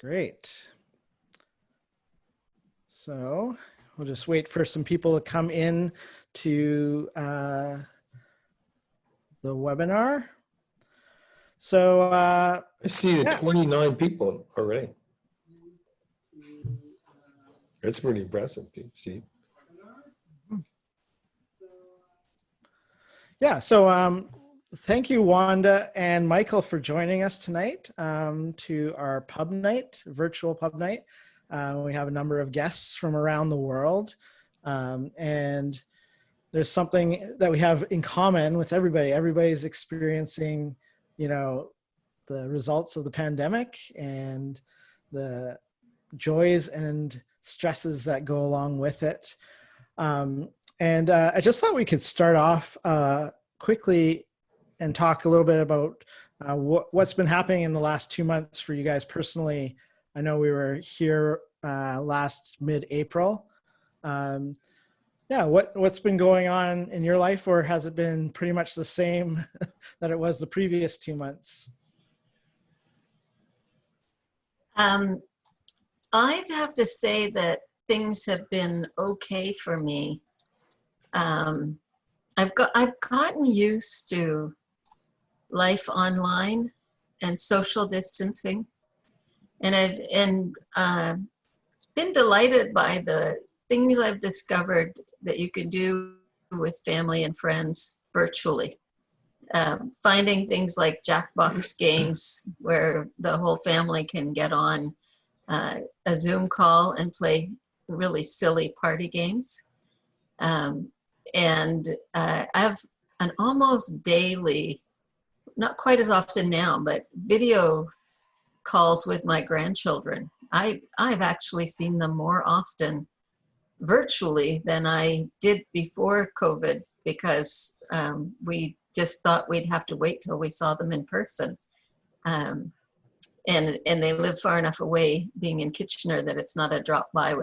Great. So we'll just wait for some people to come in to the webinar. So I see 29 people already. That's pretty impressive, Steve. Yeah, so thank you, Wanda and Michael, for joining us tonight to our pub night, virtual pub night. We have a number of guests from around the world, and there's something that we have in common with everybody. Everybody's experiencing, you know, the results of the pandemic and the joys and stresses that go along with it. And I just thought we could start off quickly and talk a little bit about what's been happening in the last 2 months for you guys personally. I know we were here last mid-April. Yeah, what's been going on in your life, or has it been pretty much the same that it was the previous 2 months? I'd have to say that things have been okay for me. I've gotten used to life online and social distancing, and I've been delighted by the things I've discovered that you can do with family and friends virtually. Finding things like Jackbox games where the whole family can get on a Zoom call and play really silly party games. And I have an almost daily, not quite as often now, but video calls with my grandchildren. I've actually seen them more often virtually than I did before COVID, because we just thought we'd have to wait till we saw them in person. And they live far enough away, being in Kitchener, that it's not a drop by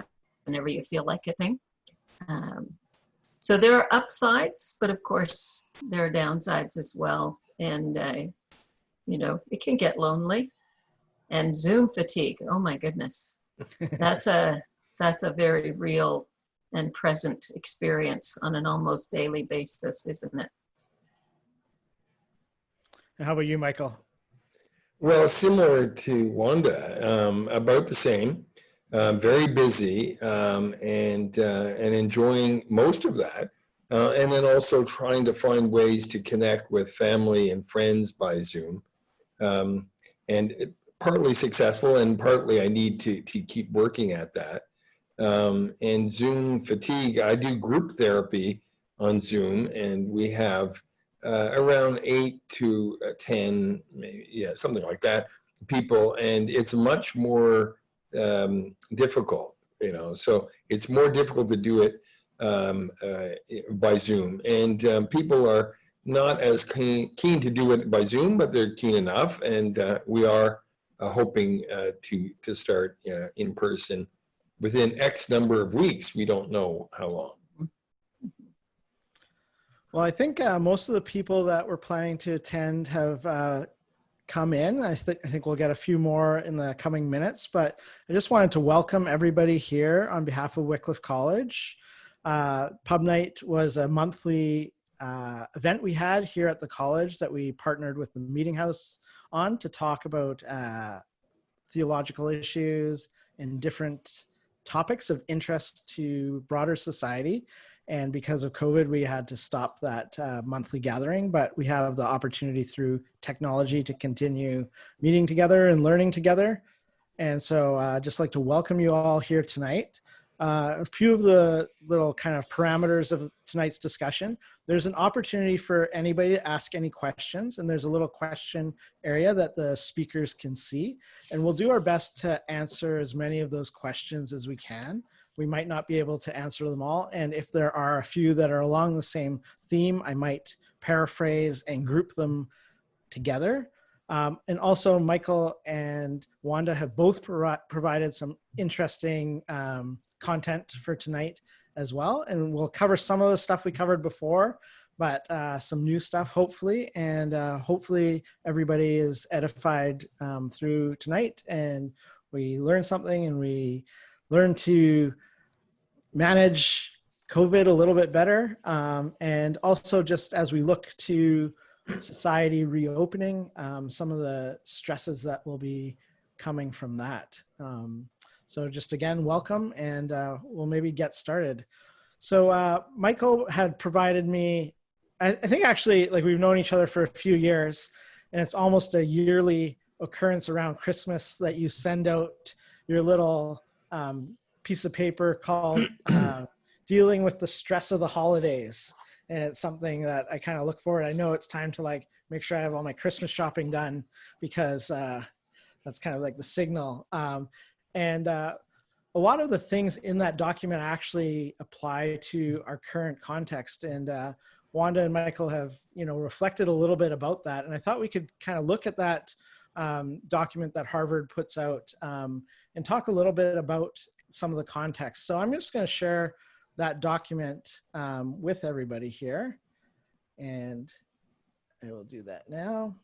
whenever you feel like a thing. So there are upsides, but of course there are downsides as well. And, you know, it can get lonely. And Zoom fatigue, oh my goodness. That's a very real and present experience on an almost daily basis, isn't it? And how about you, Michael? Well, similar to Wanda, about the same. Very busy and enjoying most of that, and then also trying to find ways to connect with family and friends by Zoom, and partly successful, and partly I need to keep working at that. And Zoom fatigue. I do group therapy on Zoom, and we have around 8 to 10, maybe, yeah, something like that, people, and it's much more difficult, you know. So it's more difficult to do it by Zoom, and people are not as keen to do it by Zoom, but they're keen enough, and we are hoping to start in person within X number of weeks. We don't know how long. Well, I think most of the people that were planning to attend have come in. I think we'll get a few more in the coming minutes, but I just wanted to welcome everybody here on behalf of Wycliffe College. Pub Night was a monthly event we had here at the college that we partnered with the Meeting House on to talk about theological issues and different topics of interest to broader society. And because of COVID, we had to stop that monthly gathering, but we have the opportunity through technology to continue meeting together and learning together. And so I'd just like to welcome you all here tonight. A few of the little kind of parameters of tonight's discussion. There's an opportunity for anybody to ask any questions, and there's a little question area that the speakers can see. And we'll do our best to answer as many of those questions as we can. We might not be able to answer them all. And if there are a few that are along the same theme, I might paraphrase and group them together. And also Michael and Wanda have both provided some interesting content for tonight as well. And we'll cover some of the stuff we covered before, but some new stuff, hopefully. And hopefully everybody is edified through tonight and we learn something and we learn to manage COVID a little bit better. And also just as we look to society reopening, some of the stresses that will be coming from that. So just again, welcome, and we'll maybe get started. So Michael had provided me, I think actually, like, we've known each other for a few years, and it's almost a yearly occurrence around Christmas that you send out your little piece of paper called Dealing with the Stress of the Holidays. And it's something that I kind of look forward. I know it's time to like make sure I have all my Christmas shopping done, because that's kind of like the signal. And a lot of the things in that document actually apply to our current context. And Wanda and Michael have, reflected a little bit about that. And I thought we could kind of look at that document that Harvard puts out and talk a little bit about some of the context. So I'm just going to share that document with everybody here. And I will do that now.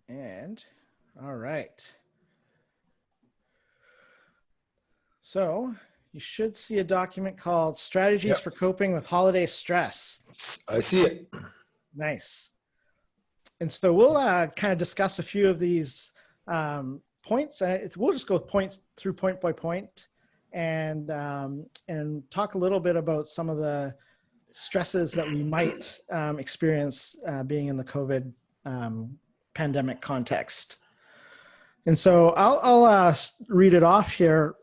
And all right. So you should see a document called Strategies for Coping with Holiday Stress. I see it. Nice. And so we'll kind of discuss a few of these points. We'll just go point by point and talk a little bit about some of the stresses that we might experience being in the COVID pandemic context. And so I'll read it off here.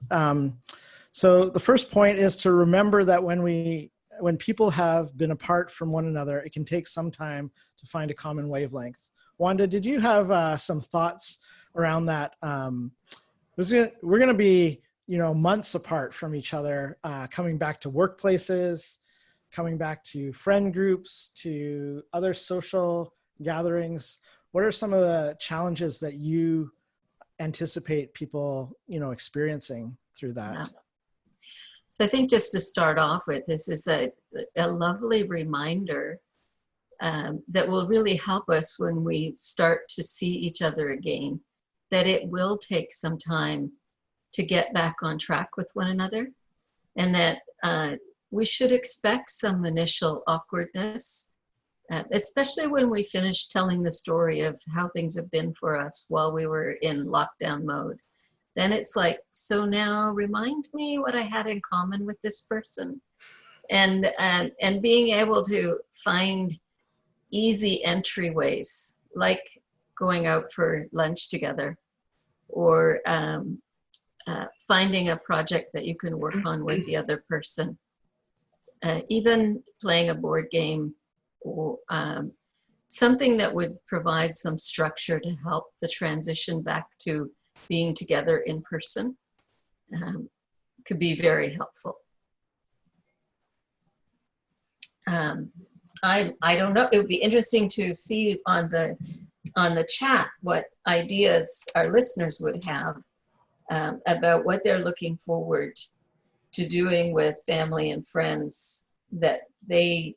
So the first point is to remember that when people have been apart from one another, it can take some time to find a common wavelength. Wanda, did you have some thoughts around that? We're going to be, months apart from each other, coming back to workplaces, coming back to friend groups, to other social gatherings. What are some of the challenges that you anticipate people, experiencing through that? Yeah. So I think just to start off with, this is a lovely reminder that will really help us when we start to see each other again, that it will take some time to get back on track with one another, and that we should expect some initial awkwardness, especially when we finish telling the story of how things have been for us while we were in lockdown mode. Then it's like, so now remind me what I had in common with this person. And being able to find easy entryways, like going out for lunch together, or finding a project that you can work on with the other person. Even playing a board game, or something that would provide some structure to help the transition back to being together in person could be very helpful. I don't know, it would be interesting to see on the chat what ideas our listeners would have about what they're looking forward to doing with family and friends that they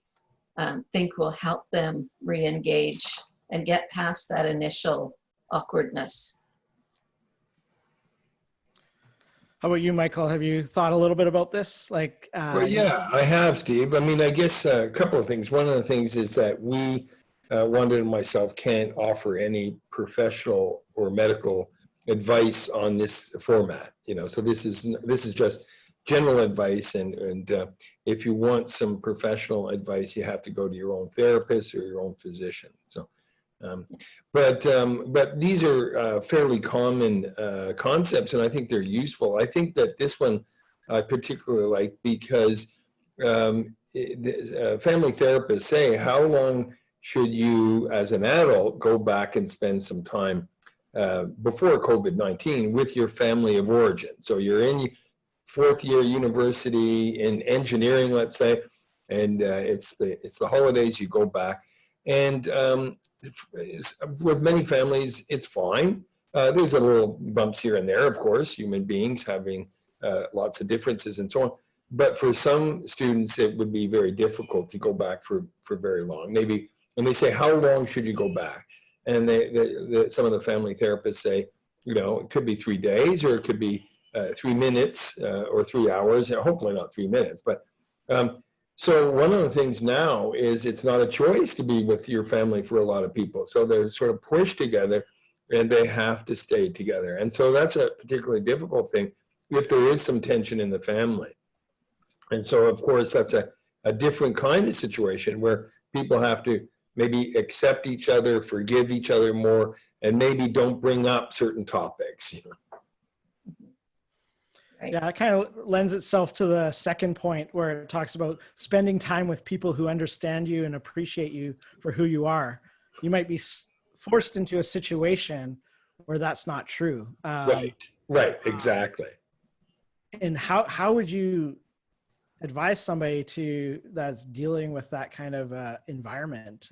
think will help them re-engage and get past that initial awkwardness. How about you, Michael? Have you thought a little bit about this? Well, yeah, I have, Steve. I mean, I guess a couple of things. One of the things is that we, Wanda and myself, can't offer any professional or medical advice on this format. So this is just general advice, and if you want some professional advice, you have to go to your own therapist or your own physician. So. But these are fairly common concepts, and I think they're useful. I think that this one I particularly like because family therapists say, how long should you, as an adult, go back and spend some time before COVID-19 with your family of origin? So you're in fourth year university in engineering, let's say, and it's the holidays, you go back. And with many families, it's fine. There's a little bumps here and there, of course, human beings having lots of differences and so on. But for some students, it would be very difficult to go back for very long. Maybe, and they say, how long should you go back? And some of the family therapists say, you know, it could be 3 days, or it could be 3 minutes or 3 hours. Hopefully not 3 minutes. But so one of the things now is it's not a choice to be with your family for a lot of people. So they're sort of pushed together, and they have to stay together. And so that's a particularly difficult thing if there is some tension in the family. And so, of course, that's a different kind of situation where people have to maybe accept each other, forgive each other more, and maybe don't bring up certain topics. You know? Right. Yeah, it kind of lends itself to the second point where it talks about spending time with people who understand you and appreciate you for who you are. You might be forced into a situation where that's not true. Right, exactly. And how would you advise somebody that's dealing with that kind of environment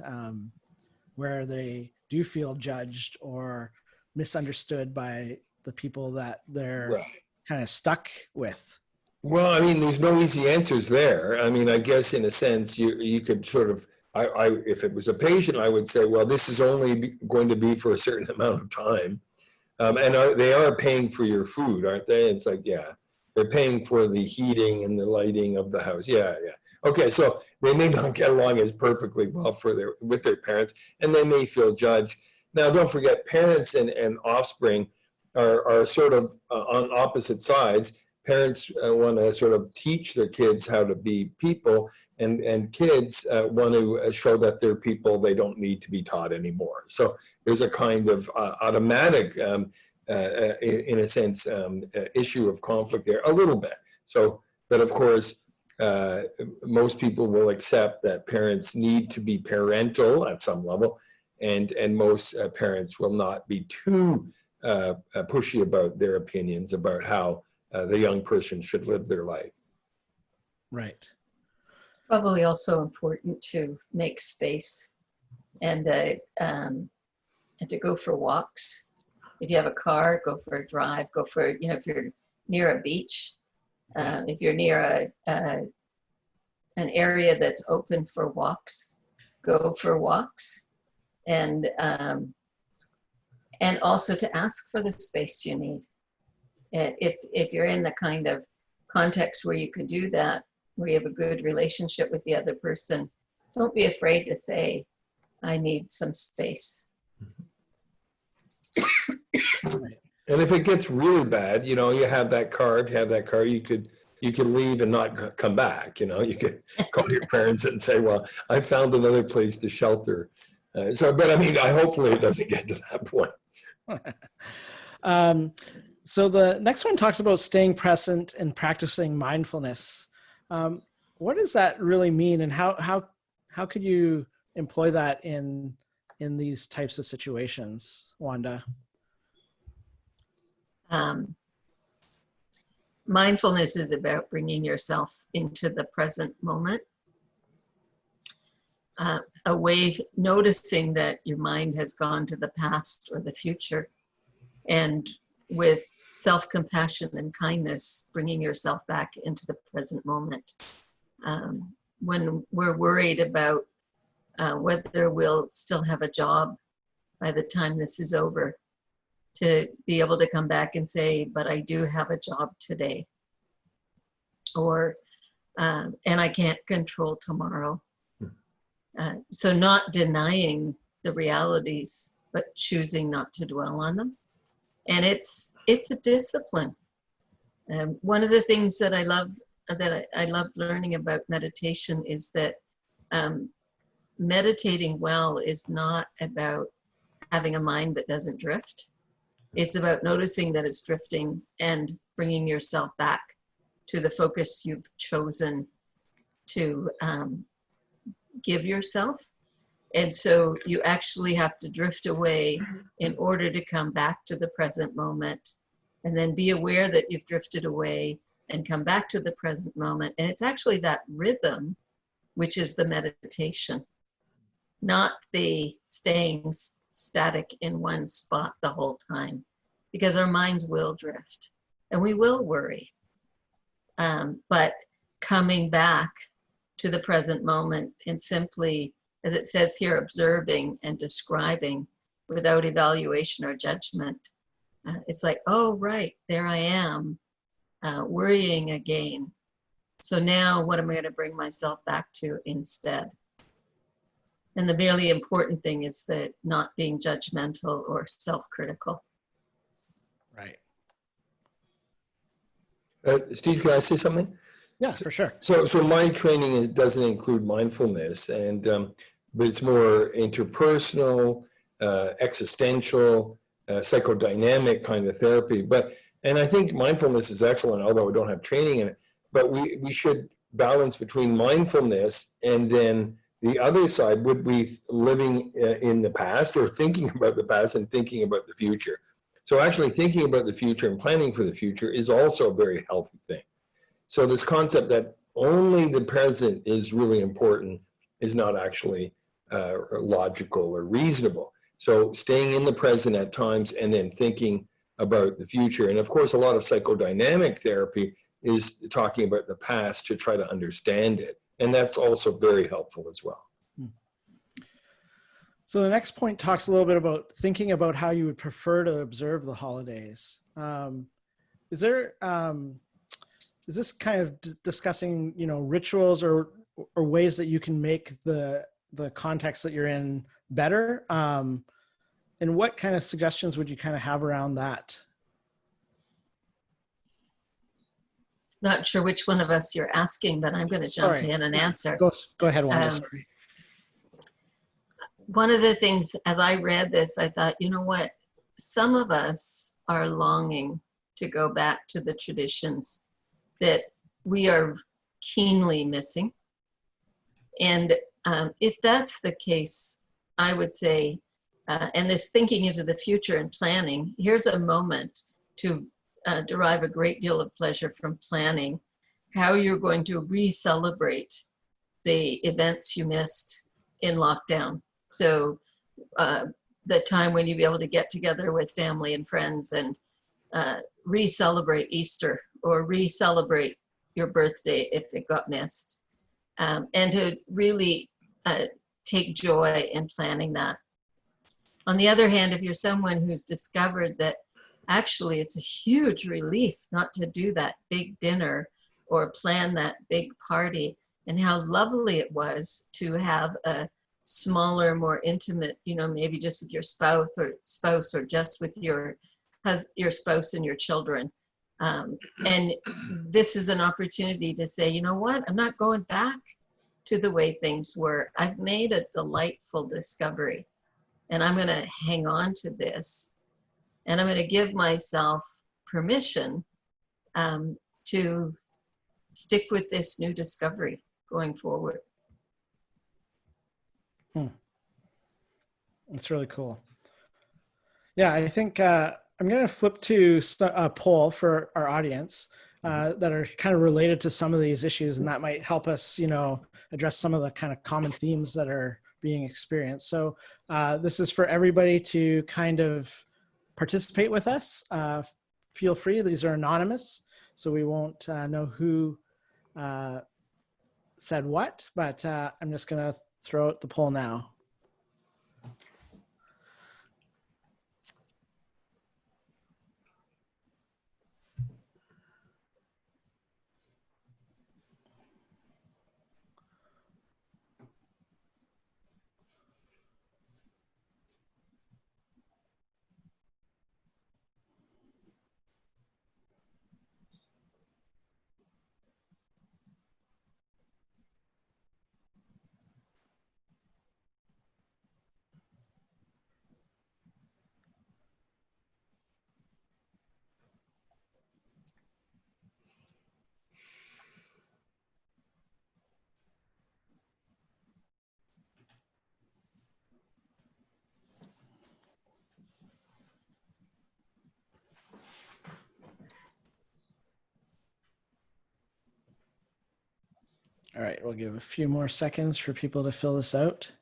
where they do feel judged or misunderstood by the people that they're kind of stuck with? Well, I mean, there's no easy answers there. I mean, I guess in a sense, you could sort of, if it was a patient, I would say, well, this is only going to be for a certain amount of time. And they are paying for your food, aren't they? It's like, yeah, they're paying for the heating and the lighting of the house. Yeah. Okay, so they may not get along as perfectly well with their parents, and they may feel judged. Now, don't forget, parents and offspring are sort of on opposite sides. Parents want to sort of teach their kids how to be people, and kids want to show that they're people they don't need to be taught anymore. So there's a kind of automatic, in a sense, issue of conflict there, a little bit. So, but of course, most people will accept that parents need to be parental at some level, and most parents will not be too pushy about their opinions about how the young person should live their life. Right. Probably also important to make space and to go for walks. If you have a car, go for a drive. Go for, you know, if you're near a beach, if you're near an area that's open for walks, go for walks, and also to ask for the space you need. If you're in the kind of context where you could do that, where you have a good relationship with the other person, don't be afraid to say, I need some space. And if it gets really bad, you know, you have that car. If you have that car, you could leave and not come back. You know, you could call your parents and say, well, I found another place to shelter. But I mean, hopefully it doesn't get to that point. So the next one talks about staying present and practicing mindfulness. What does that really mean, and how could you employ that in these types of situations, Wanda? Mindfulness is about bringing yourself into the present moment. A way of noticing that your mind has gone to the past or the future, and with self-compassion and kindness, bringing yourself back into the present moment. When we're worried about whether we'll still have a job by the time this is over, to be able to come back and say, but I do have a job today. Or, and I can't control tomorrow. So not denying the realities, but choosing not to dwell on them. And it's a discipline. One of the things that I love learning about meditation is that meditating well is not about having a mind that doesn't drift. It's about noticing that it's drifting and bringing yourself back to the focus you've chosen to give yourself. And so you actually have to drift away in order to come back to the present moment, and then be aware that you've drifted away and come back to the present moment. And it's actually that rhythm, which is the meditation, not the staying static in one spot the whole time, because our minds will drift and we will worry. But coming back to the present moment and simply, as it says here, observing and describing without evaluation or judgment. It's like, oh, right, there I am, worrying again. So now what am I going to bring myself back to instead? And the really important thing is that not being judgmental or self-critical. Right. Steve, can I say something? Yeah, for sure. So my training doesn't include mindfulness, and but it's more interpersonal, existential, psychodynamic kind of therapy. And I think mindfulness is excellent, although we don't have training in it. But we should balance between mindfulness and then the other side would be living in the past or thinking about the past and thinking about the future. So actually thinking about the future and planning for the future is also a very healthy thing. So this concept that only the present is really important is not actually logical or reasonable. So staying in the present at times and then thinking about the future. And of course, a lot of psychodynamic therapy is talking about the past to try to understand it. And that's also very helpful as well. So the next point talks a little bit about thinking about how you would prefer to observe the holidays. Is this kind of discussing, rituals or ways that you can make the context that you're in better? And what kind of suggestions would you kind of have around that? Not sure which one of us you're asking, but I'm going to jump in and answer. Go ahead, Wanda. Sorry. One of the things, as I read this, I thought, you know what? Some of us are longing to go back to the traditions that we are keenly missing. And if that's the case, I would say, and this thinking into the future and planning, here's a moment to derive a great deal of pleasure from planning how you're going to re-celebrate the events you missed in lockdown. So the time when you'll be able to get together with family and friends and re-celebrate Easter or re-celebrate your birthday if it got missed. And to really take joy in planning that. On the other hand, if you're someone who's discovered that actually it's a huge relief not to do that big dinner or plan that big party, and how lovely it was to have a smaller, more intimate, maybe just with your spouse or just with your spouse and your children. And this is an opportunity to say, you know what, I'm not going back to the way things were. I've made a delightful discovery and I'm going to hang on to this. And I'm going to give myself permission to stick with this new discovery going forward. That's really cool. Yeah, I think I'm going to flip to a poll for our audience that are kind of related to some of these issues, and that might help us, address some of the kind of common themes that are being experienced. So this is for everybody to kind of participate with us. Feel free. These are anonymous, so we won't know who said what, but I'm just going to throw out the poll now. All right, we'll give a few more seconds for people to fill this out.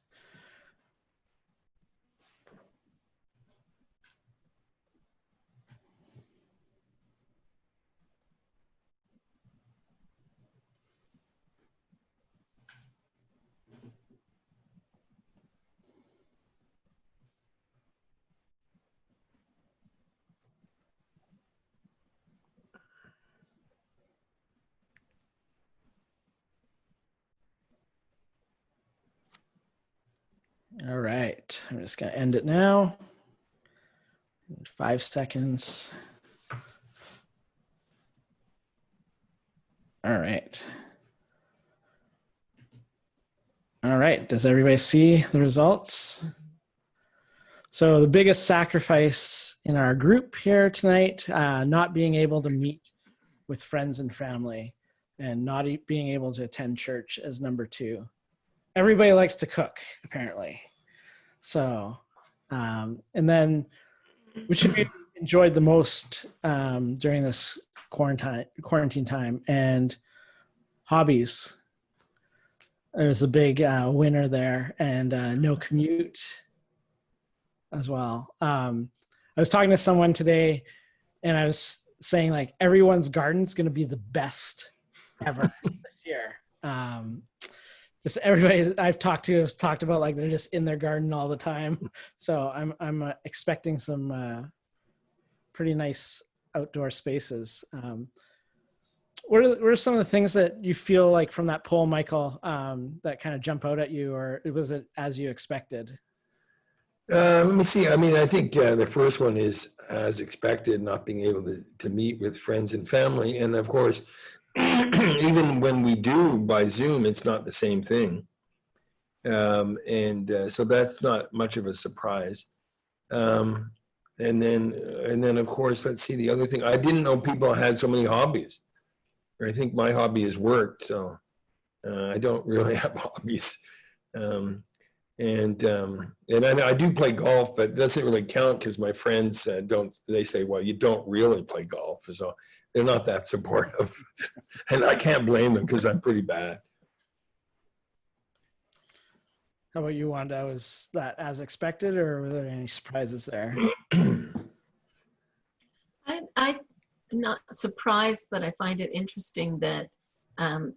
All right. I'm just going to end it now. 5 seconds. All right. All right. Does everybody see the results? So the biggest sacrifice in our group here tonight, not being able to meet with friends and family and not being able to attend church as number 2. Everybody likes to cook, apparently. So, and then which have you enjoyed the most during this quarantine time? And hobbies. There's a big winner there, and no commute as well. I was talking to someone today, and I was saying like everyone's garden's going to be the best ever this year. Just everybody I've talked to has talked about like they're just in their garden all the time. So I'm expecting some pretty nice outdoor spaces. What are some of the things that you feel like from that poll, Michael, that kind of jump out at you, or was it as you expected? Let me see. I mean, I think the first one is as expected, not being able to meet with friends and family. And of course, even when we do by Zoom, it's not the same thing. So that's not much of a surprise. And then of course, let's see the other thing. I didn't know people had so many hobbies. I think my hobby is work, so I don't really have hobbies. And I do play golf, but it doesn't really count because my friends don't. They say, "Well, you don't really play golf," so they're not that supportive, and I can't blame them because I'm pretty bad. How about you, Wanda? Was that as expected, or were there any surprises there? I'm not surprised, but I find it interesting that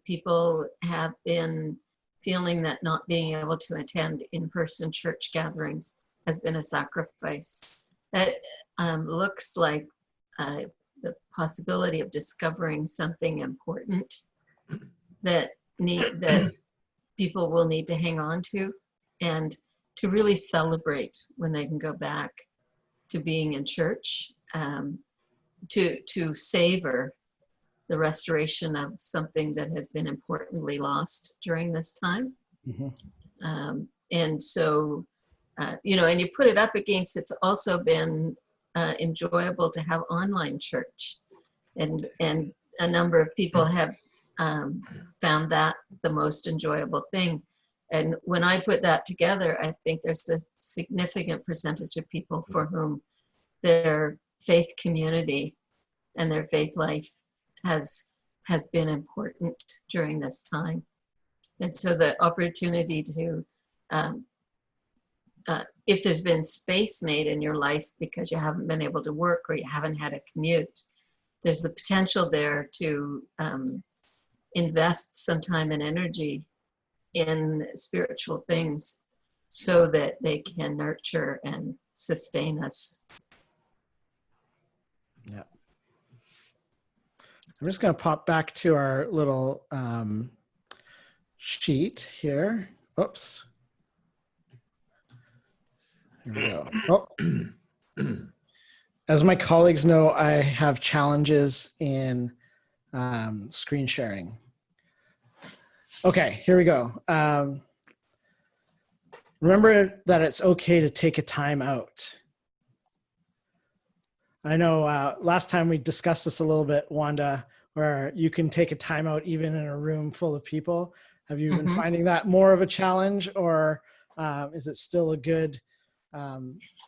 people have been feeling that not being able to attend in-person church gatherings has been a sacrifice. That looks like the possibility of discovering something important that people will need to hang on to, and to really celebrate when they can go back to being in church, to savor the restoration of something that has been importantly lost during this time. Mm-hmm. And so, and you put it up against, it's also been enjoyable to have online church. And a number of people have found that the most enjoyable thing. And when I put that together, I think there's a significant percentage of people for whom their faith community and their faith life has been important during this time. And so the opportunity to, if there's been space made in your life because you haven't been able to work or you haven't had a commute, there's the potential there to invest some time and energy in spiritual things so that they can nurture and sustain us. Yeah. I'm just going to pop back to our little sheet here. Oops. Here we go. Oh. As my colleagues know, I have challenges in screen sharing. Okay, here we go. Remember that it's okay to take a time out. I know last time we discussed this a little bit, Wanda, where you can take a time out even in a room full of people. Have you been finding that more of a challenge, or is it still a good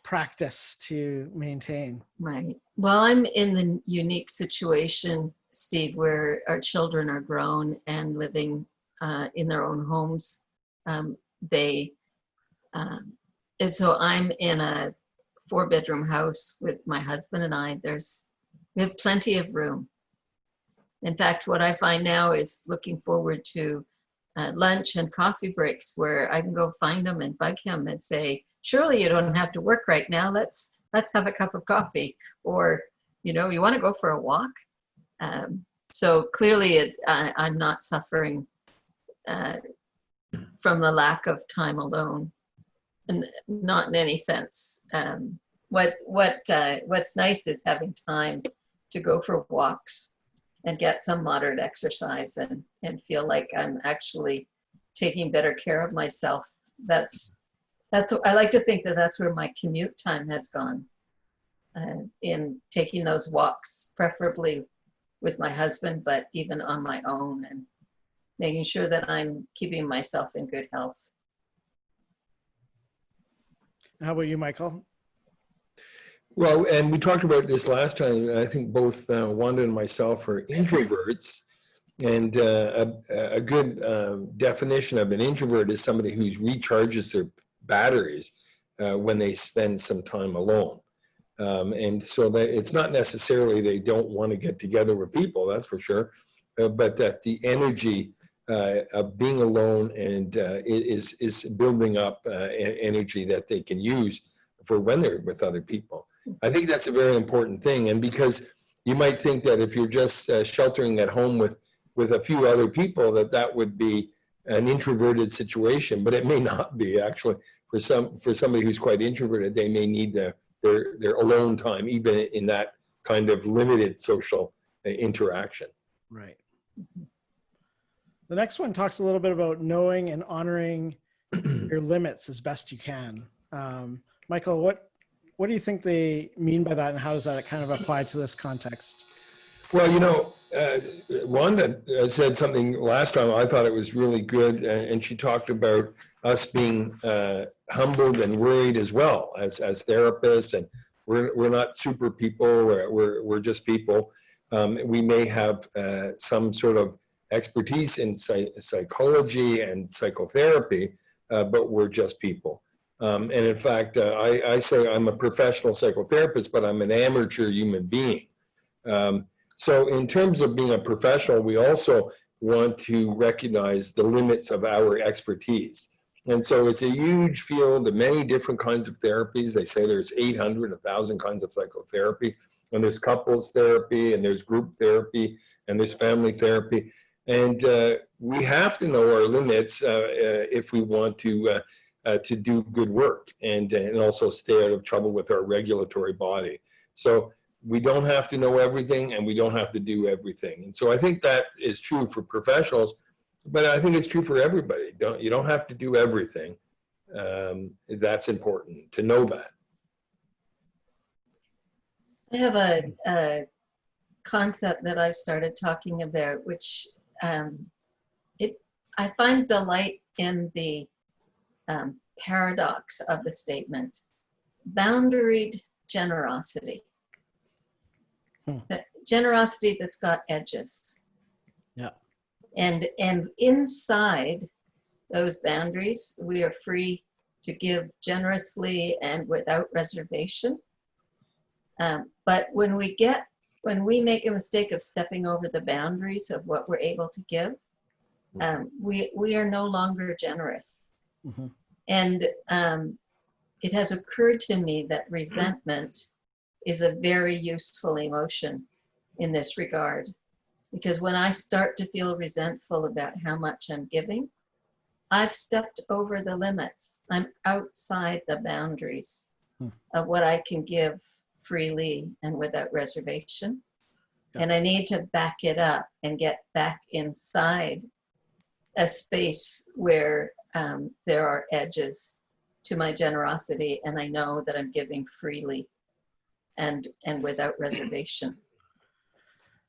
practice to maintain? Right. Well, I'm in the unique situation, Steve, where our children are grown and living in their own homes. And so I'm in a 4-bedroom house with my husband and I. We have plenty of room. In fact, what I find now is looking forward to lunch and coffee breaks where I can go find him and bug him and say, surely you don't have to work right now. Let's have a cup of coffee, or, you want to go for a walk. So clearly I'm not suffering from the lack of time alone. not in any sense. What's nice is having time to go for walks and get some moderate exercise and feel like I'm actually taking better care of myself. I like to think that that's where my commute time has gone, in taking those walks, preferably with my husband, but even on my own, and making sure that I'm keeping myself in good health. How about you, Michael? Well, and we talked about this last time. I think both Wanda and myself are introverts. And a good definition of an introvert is somebody who recharges their batteries when they spend some time alone. And so that it's not necessarily they don't want to get together with people, that's for sure, but that the energy of being alone and is building up energy that they can use for when they're with other people. I think that's a very important thing. And because you might think that if you're just sheltering at home with a few other people, that would be an introverted situation, but it may not be. Actually, for somebody who's quite introverted, they may need their alone time, even in that kind of limited social interaction. Right. The next one talks a little bit about knowing and honoring your limits as best you can. Michael, what do you think they mean by that, and how does that kind of apply to this context? Well, Wanda said something last time. I thought it was really good, and she talked about us being humbled and worried as well as therapists, and we're not super people. We're just people. We may have some sort of expertise in psychology and psychotherapy, but we're just people. And in fact, I say I'm a professional psychotherapist, but I'm an amateur human being. So in terms of being a professional, we also want to recognize the limits of our expertise. And so it's a huge field of many different kinds of therapies. They say there's 800, 1,000 kinds of psychotherapy, and there's couples therapy, and there's group therapy, and there's family therapy. And we have to know our limits if we want to do good work and also stay out of trouble with our regulatory body. So we don't have to know everything, and we don't have to do everything. And so I think that is true for professionals, but I think it's true for everybody. You don't have to do everything. That's important to know that. I have a concept that I've started talking about, which I find delight in the paradox of the statement: boundaried generosity. Generosity that's got edges. Yeah. And inside those boundaries, we are free to give generously and without reservation. But when we make a mistake of stepping over the boundaries of what we're able to give, we are no longer generous. Mm-hmm. And it has occurred to me that resentment is a very useful emotion in this regard. Because when I start to feel resentful about how much I'm giving, I've stepped over the limits. I'm outside the boundaries of what I can give freely and without reservation. Yeah. And I need to back it up and get back inside a space where there are edges to my generosity, and I know that I'm giving freely and without reservation.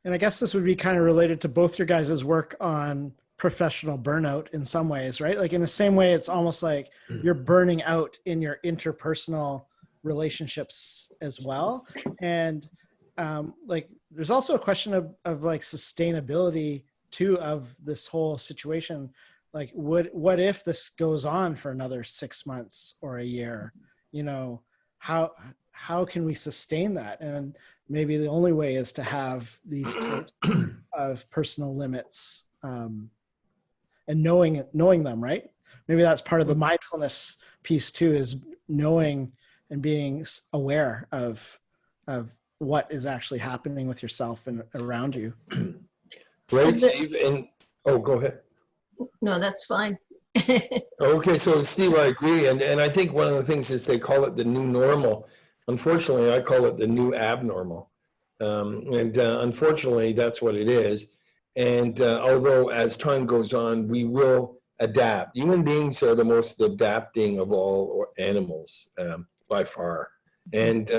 And I guess this would be kind of related to both your guys' work on professional burnout in some ways, right? Like in the same way, it's almost like you're burning out in your interpersonal relationships as well. And like there's also a question of like sustainability too of this whole situation. Like what if this goes on for another 6 months or a year? You know, how can we sustain that? And maybe the only way is to have these types of personal limits and knowing them, right? Maybe that's part of the mindfulness piece too, is knowing and being aware of what is actually happening with yourself and around you. Right, Steve? And oh, go ahead. No, that's fine. Okay, so Steve, I agree. And I think one of the things is they call it the new normal. Unfortunately, I call it the new abnormal. Unfortunately, that's what it is. And although as time goes on, we will adapt. Human beings are the most adapting of all animals by far. And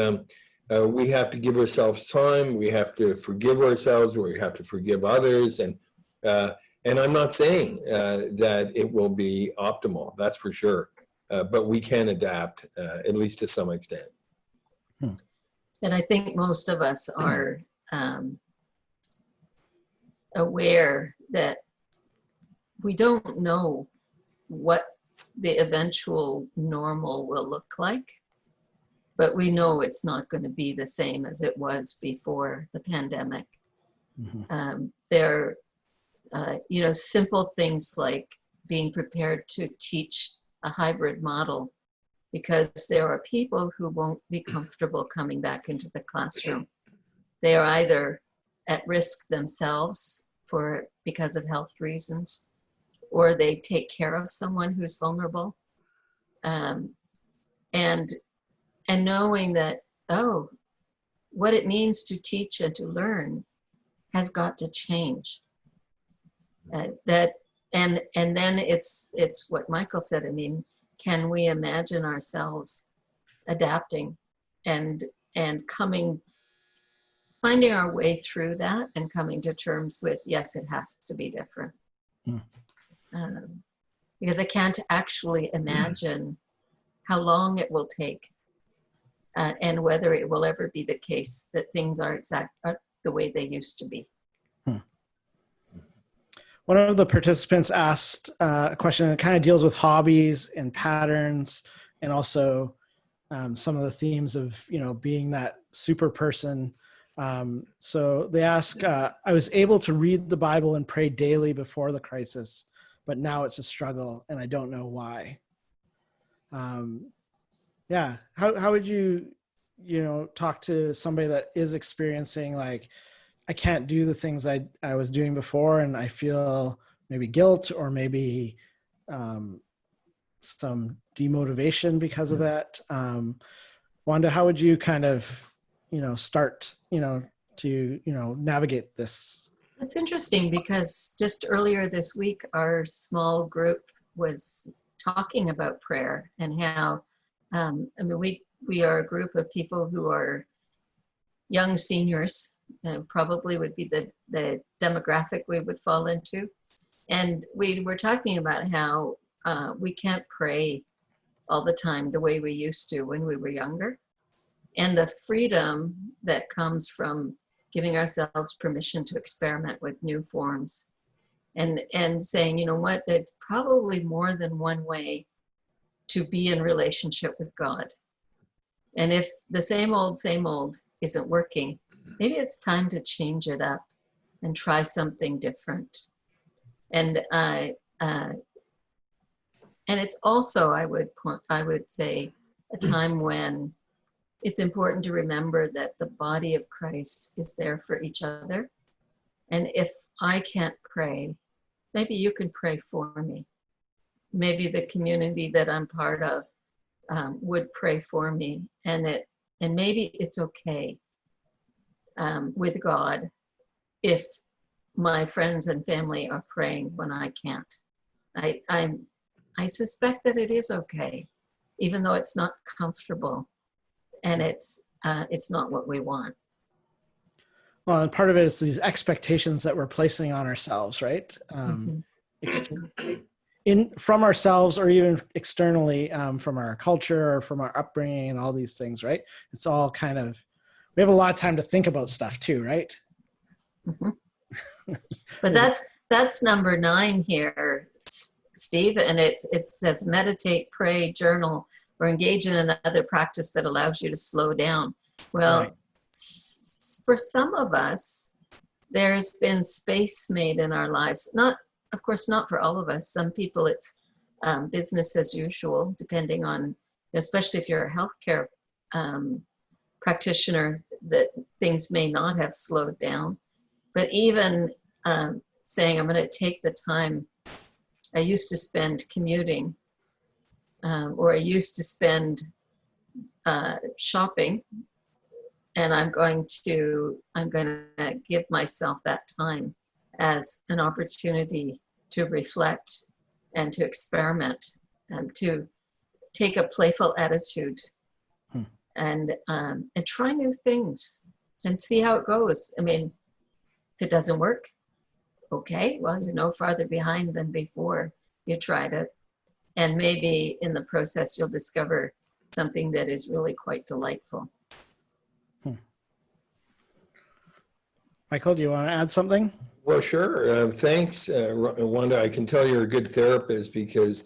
we have to give ourselves time. We have to forgive ourselves. We have to forgive others. And I'm not saying that it will be optimal, that's for sure. But we can adapt, at least to some extent. And I think most of us are aware that we don't know what the eventual normal will look like, but we know it's not going to be the same as it was before the pandemic. There simple things like being prepared to teach a hybrid model, because there are people who won't be comfortable coming back into the classroom. They are either at risk themselves because of health reasons, or they take care of someone who's vulnerable. And knowing that, what it means to teach and to learn has got to change. And then it's what Michael said. I mean, can we imagine ourselves adapting and finding our way through that and coming to terms with, yes, it has to be different. Because I can't actually imagine how long it will take and whether it will ever be the case that things are the way they used to be. One of the participants asked a question that kind of deals with hobbies and patterns, and also some of the themes of, being that super person. So they ask, I was able to read the Bible and pray daily before the crisis, but now it's a struggle and I don't know why. How would you, talk to somebody that is experiencing like, I can't do the things I was doing before, and I feel maybe guilt or maybe some demotivation because of that. Wanda, how would you kind of, start, to, navigate this? It's interesting because just earlier this week, our small group was talking about prayer and how, we are a group of people who are young seniors, probably would be the demographic we would fall into. And we were talking about how we can't pray all the time the way we used to when we were younger. And the freedom that comes from giving ourselves permission to experiment with new forms and saying, you know what, there's probably more than one way to be in relationship with God. And if the same old isn't working, maybe it's time to change it up and try something different. And it's also, I would say, a time when it's important to remember that the body of Christ is there for each other. And if I can't pray, maybe you can pray for me. Maybe the community that I'm part of would pray for me, and maybe it's okay with God if my friends and family are praying when I can't. I suspect that it is okay, even though it's not comfortable and it's not what we want. Well, and part of it is these expectations that we're placing on ourselves, right? From ourselves, or even externally, from our culture or from our upbringing and all these things, right? It's all kind of, we have a lot of time to think about stuff too, right? But that's number 9 here, Steve, and it says meditate, pray, journal, or engage in another practice that allows you to slow down. Well, right. For some of us, there's been space made in our lives. Of course, not for all of us. Some people, it's business as usual, depending on, especially if you're a healthcare practitioner, that things may not have slowed down. But even saying, I'm going to take the time I used to spend commuting, or I used to spend shopping, and I'm going to give myself that time as an opportunity to reflect and to experiment and to take a playful attitude and try new things and see how it goes. I mean, if it doesn't work, okay, well, you're no farther behind than before you tried it. And maybe in the process, you'll discover something that is really quite delightful. Michael, do you want to add something? Well, sure. Thanks, Wanda. I can tell you're a good therapist because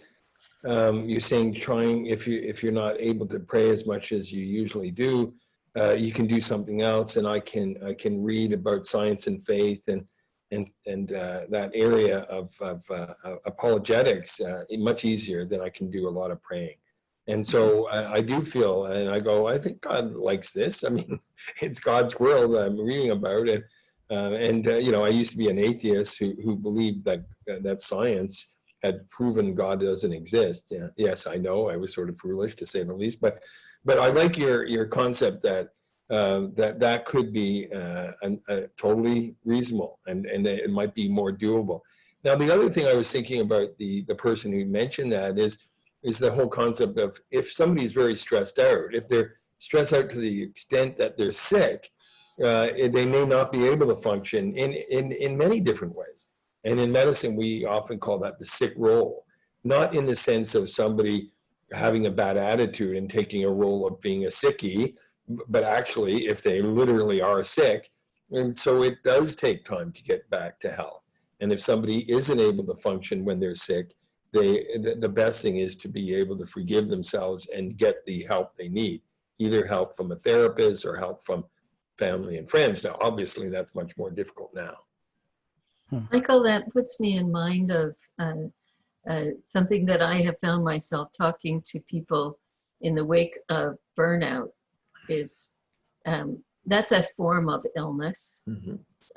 you're saying trying, if you're not able to pray as much as you usually do, you can do something else. And I can read about science and faith and that area of apologetics much easier than I can do a lot of praying. And so I do feel, and I go, I think God likes this. I mean, it's God's world I'm reading about it. You know, I used to be an atheist who believed that science had proven God doesn't exist. Yeah, yes, I know I was sort of foolish to say the least, but I like your concept that that could be totally reasonable and it might be more doable. Now, the other thing I was thinking about the person who mentioned that is the whole concept of if somebody's very stressed out, if they're stressed out to the extent that they're sick, they may not be able to function in many different ways. And in medicine, we often call that the sick role, not in the sense of somebody having a bad attitude and taking a role of being a sickie, but actually if they literally are sick. And so it does take time to get back to health. And if somebody isn't able to function when they're sick, the best thing is to be able to forgive themselves and get the help they need, either help from a therapist or help from family and friends. Now, obviously, that's much more difficult now. Michael, that puts me in mind of something that I have found myself talking to people in the wake of burnout is that's a form of illness,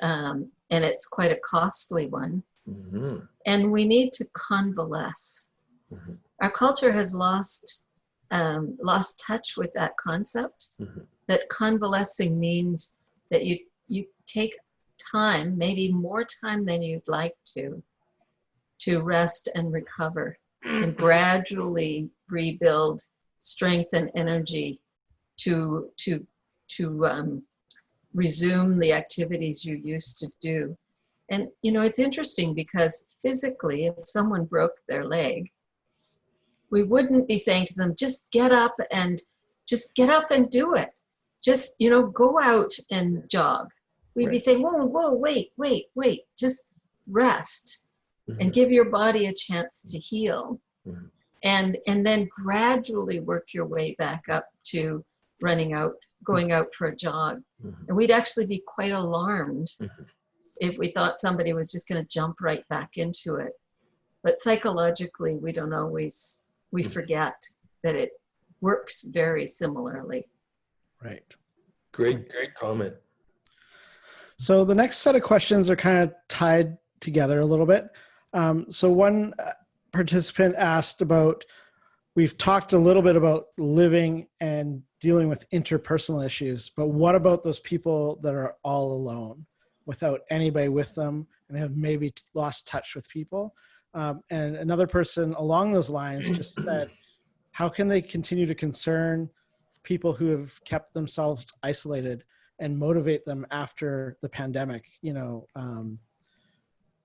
and it's quite a costly one. And we need to convalesce. Our culture has lost touch with that concept, that convalescing means that you take time, maybe more time than you'd like to rest and recover and gradually rebuild strength and energy to resume the activities you used to do. And, you know, it's interesting because physically, if someone broke their leg, we wouldn't be saying to them, just get up and do it. Just, you know, go out and jog. We'd be saying, whoa, wait, just rest and give your body a chance to heal. And then gradually work your way back up to going out for a jog. And we'd actually be quite alarmed if we thought somebody was just going to jump right back into it. But psychologically, we forget that it works very similarly. Right. Great comment. So the next set of questions are kind of tied together a little bit. So one participant asked about, we've talked a little bit about living and dealing with interpersonal issues, but what about those people that are all alone without anybody with them and have maybe lost touch with people? And another person along those lines just said, how can they continue to concern people who have kept themselves isolated and motivate them after the pandemic? You know,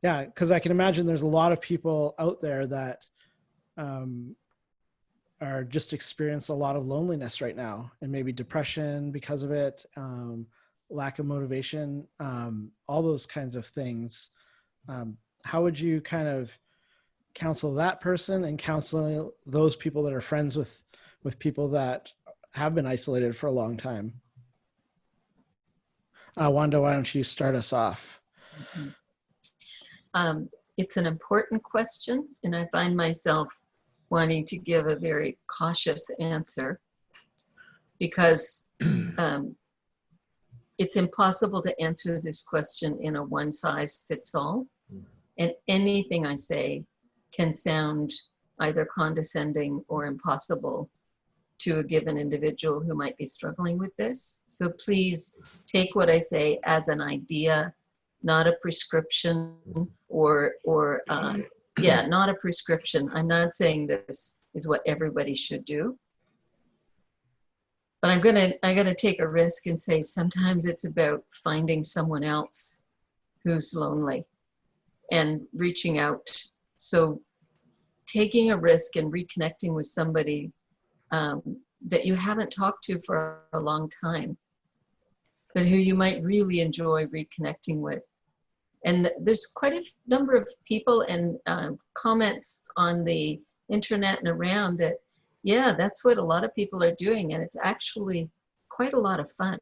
yeah, because I can imagine there's a lot of people out there that are just experience a lot of loneliness right now, and maybe depression because of it, lack of motivation, all those kinds of things. How would you kind of counsel that person and counsel those people that are friends with people that have been isolated for a long time? Wanda, why don't you start us off? It's an important question, and I find myself wanting to give a very cautious answer because it's impossible to answer this question in a one-size-fits-all. And anything I say can sound either condescending or impossible to a given individual who might be struggling with this. So please take what I say as an idea, not a prescription, not a prescription. I'm not saying this is what everybody should do. But I'm gonna take a risk and say sometimes it's about finding someone else who's lonely and reaching out. So taking a risk and reconnecting with somebody that you haven't talked to for a long time, but who you might really enjoy reconnecting with. And there's quite a number of people and comments on the internet and around that, yeah, that's what a lot of people are doing. And it's actually quite a lot of fun,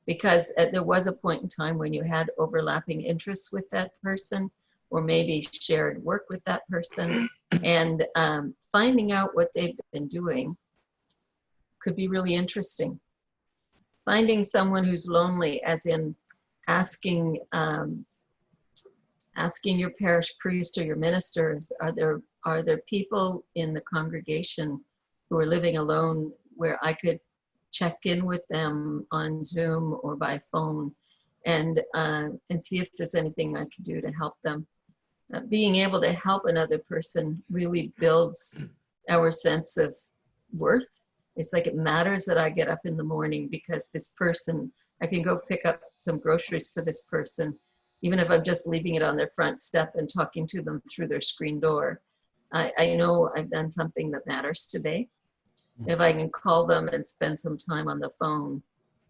because there was a point in time when you had overlapping interests with that person, or maybe shared work with that person, and finding out what they've been doing could be really interesting. Finding someone who's lonely, as in asking your parish priest or your ministers, are there people in the congregation who are living alone where I could check in with them on Zoom or by phone and see if there's anything I could do to help them. Being able to help another person really builds our sense of worth. It's like it matters that I get up in the morning because this person, I can go pick up some groceries for this person, even if I'm just leaving it on their front step and talking to them through their screen door. I know I've done something that matters today. If I can call them and spend some time on the phone,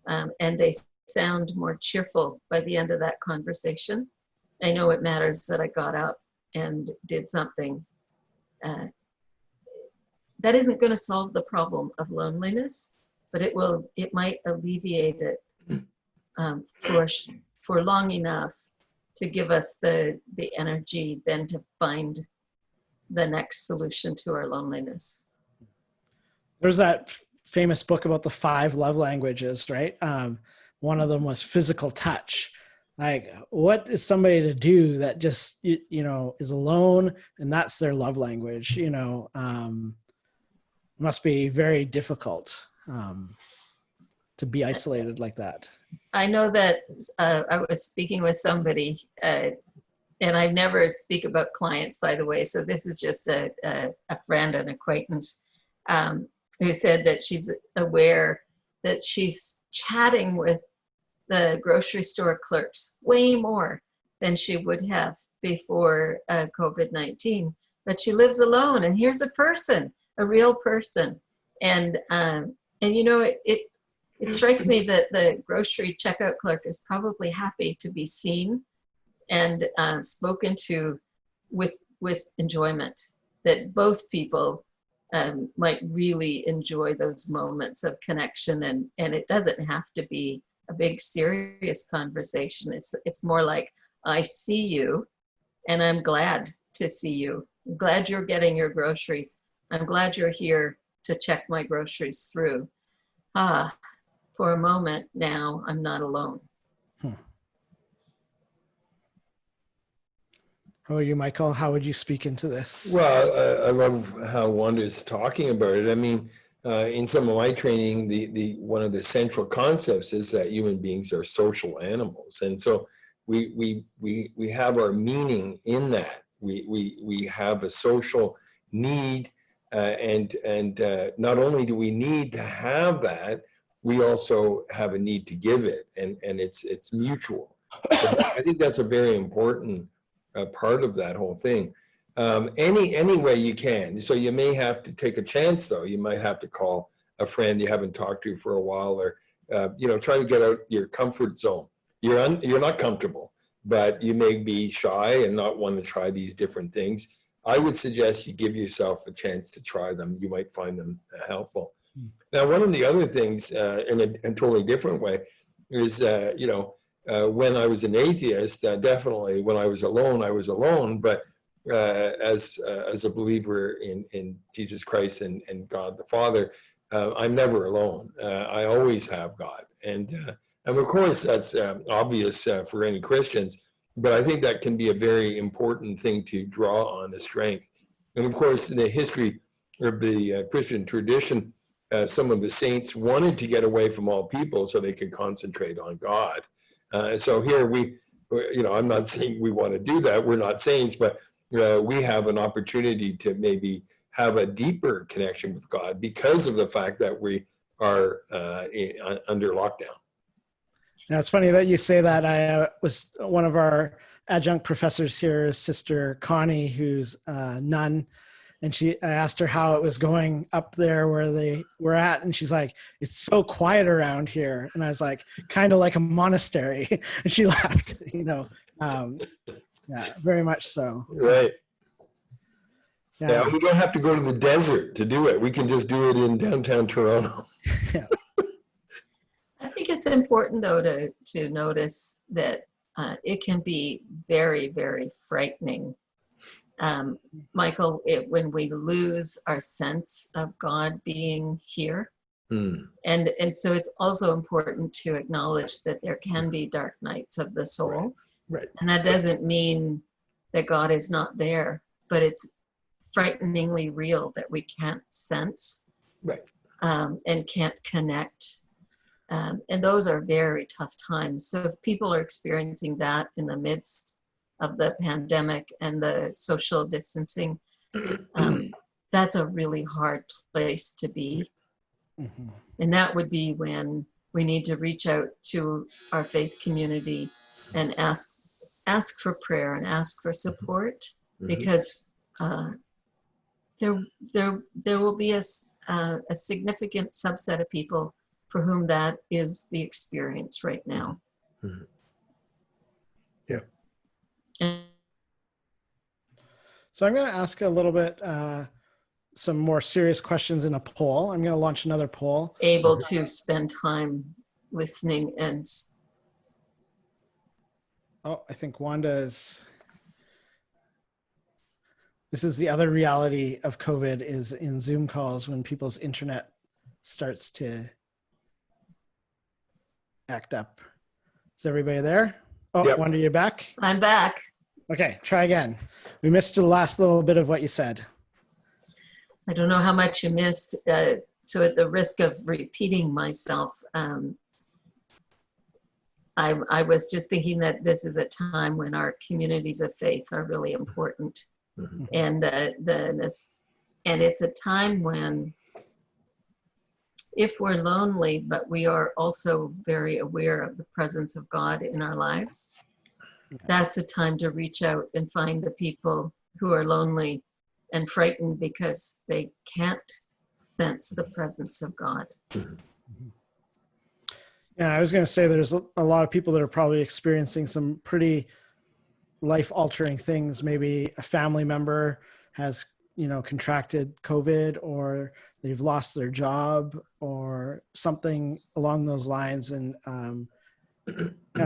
and they sound more cheerful by the end of that conversation, I know it matters that I got up and did something. That isn't going to solve the problem of loneliness, but it might alleviate it for long enough to give us the energy then to find the next solution to our loneliness. There's that famous book about the 5 love languages, right? One of them was physical touch. Like, what is somebody to do that just, is alone and that's their love language? Must be very difficult to be isolated like that. I know that I was speaking with somebody, and I never speak about clients, by the way, so this is just a friend, an acquaintance, who said that she's aware that she's chatting with the grocery store clerks way more than she would have before COVID-19, but she lives alone, and here's a person, a real person. And it strikes me that the grocery checkout clerk is probably happy to be seen and spoken to with enjoyment, that both people might really enjoy those moments of connection. And it doesn't have to be a big serious conversation. It's more like, I see you and I'm glad to see you. I'm glad you're getting your groceries. I'm glad you're here to check my groceries through. For a moment now, I'm not alone. How are you, Michael? How would you speak into this? Well, I love how Wanda's talking about it. I mean, in some of my training, the one of the central concepts is that human beings are social animals, and so we have our meaning in that. We have a social need, and not only do we need to have that, we also have a need to give it, and it's mutual. So I think that's a very important part of that whole thing. Any way you can. So you may have to take a chance, though. You might have to call a friend you haven't talked to for a while, or try to get out your comfort zone. You're not comfortable, but you may be shy and not want to try these different things. I would suggest you give yourself a chance to try them. You might find them helpful. Now, one of the other things, in a totally different way, is when I was an atheist, definitely when I was alone, but as a believer in Jesus Christ and God the Father, I'm never alone. I always have God, and of course that's obvious for any Christians. But I think that can be a very important thing to draw on as strength. And of course, in the history of the Christian tradition, some of the saints wanted to get away from all people so they could concentrate on God. So here I'm not saying we want to do that. We're not saints, but we have an opportunity to maybe have a deeper connection with God because of the fact that we are under lockdown. Now, it's funny that you say that. I was one of our adjunct professors here, Sister Connie, who's a nun, and I asked her how it was going up there where they were at, and she's like, "It's so quiet around here." And I was like, "Kind of like a monastery," and she laughed. Yeah, very much so. Right. Yeah, we don't have to go to the desert to do it. We can just do it in downtown Toronto. Yeah. I think it's important, though, to notice that it can be very, very frightening. Michael, when we lose our sense of God being here. And so it's also important to acknowledge that there can be dark nights of the soul. Right. And that doesn't mean that God is not there, but it's frighteningly real that we can't sense, right, and can't connect. And those are very tough times. So if people are experiencing that in the midst of the pandemic and the social distancing, that's a really hard place to be. Mm-hmm. And that would be when we need to reach out to our faith community and ask for prayer and ask for support, because there will be a significant subset of people for whom that is the experience right now. Yeah. So I'm going to ask a little bit some more serious questions in a poll. I'm going to launch another poll. Able to spend time listening and... Oh, I think Wanda is... This is the other reality of COVID, is in Zoom calls when people's internet starts to act up. Is everybody there? Oh, yep. Wanda, you're back? I'm back. Okay, try again. We missed the last little bit of what you said. I don't know how much you missed. So at the risk of repeating myself, I was just thinking that this is a time when our communities of faith are really important. And it's a time when, if we're lonely, but we are also very aware of the presence of God in our lives, that's the time to reach out and find the people who are lonely and frightened because they can't sense the presence of God. Yeah, I was going to say there's a lot of people that are probably experiencing some pretty life-altering things. Maybe a family member has, contracted COVID, or they've lost their job, or something along those lines. And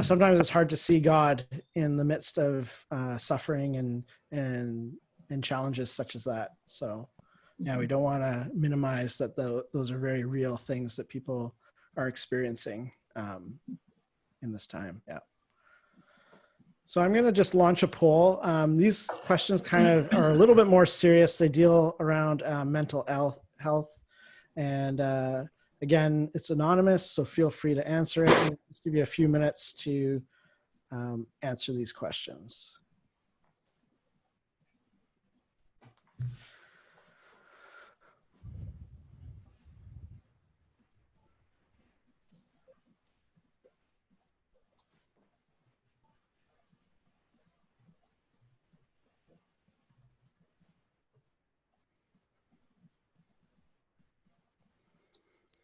sometimes it's hard to see God in the midst of suffering and challenges such as that. So, we don't want to minimize that. Those are very real things that people are experiencing in this time. Yeah. So I'm going to just launch a poll. These questions kind of are a little bit more serious. They deal around mental health. And again, it's anonymous, so feel free to answer it. I'll just give you a few minutes to answer these questions.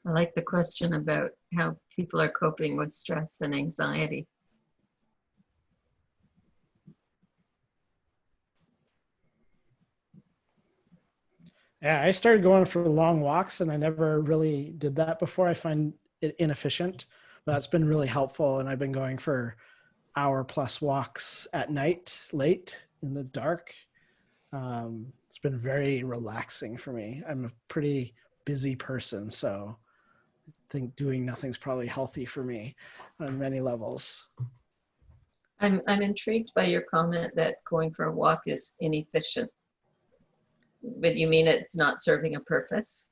I like the question about how people are coping with stress and anxiety. Yeah, I started going for long walks, and I never really did that before. I find it inefficient, but that's been really helpful. And I've been going for hour-plus walks at night, late in the dark. It's been very relaxing for me. I'm a pretty busy person, so I think doing nothing's probably healthy for me on many levels. I'm intrigued by your comment that going for a walk is inefficient. But you mean it's not serving a purpose?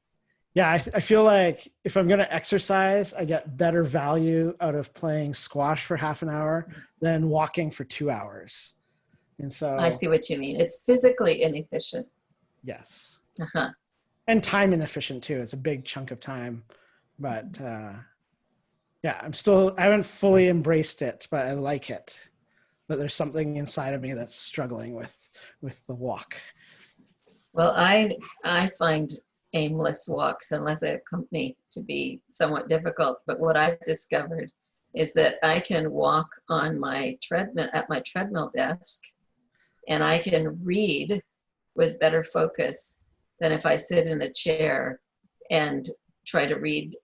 Yeah, I feel like if I'm going to exercise, I get better value out of playing squash for half an hour than walking for 2 hours. And so, I see what you mean. It's physically inefficient. yes. Uh-huh. And time inefficient too. It's a big chunk of time. But yeah, I haven't fully embraced it, but I like it. But there's something inside of me that's struggling with the walk. Well, I find aimless walks, unless I have company, to be somewhat difficult. But what I've discovered is that I can walk on my treadmill at my treadmill desk, and I can read with better focus than if I sit in a chair and try to read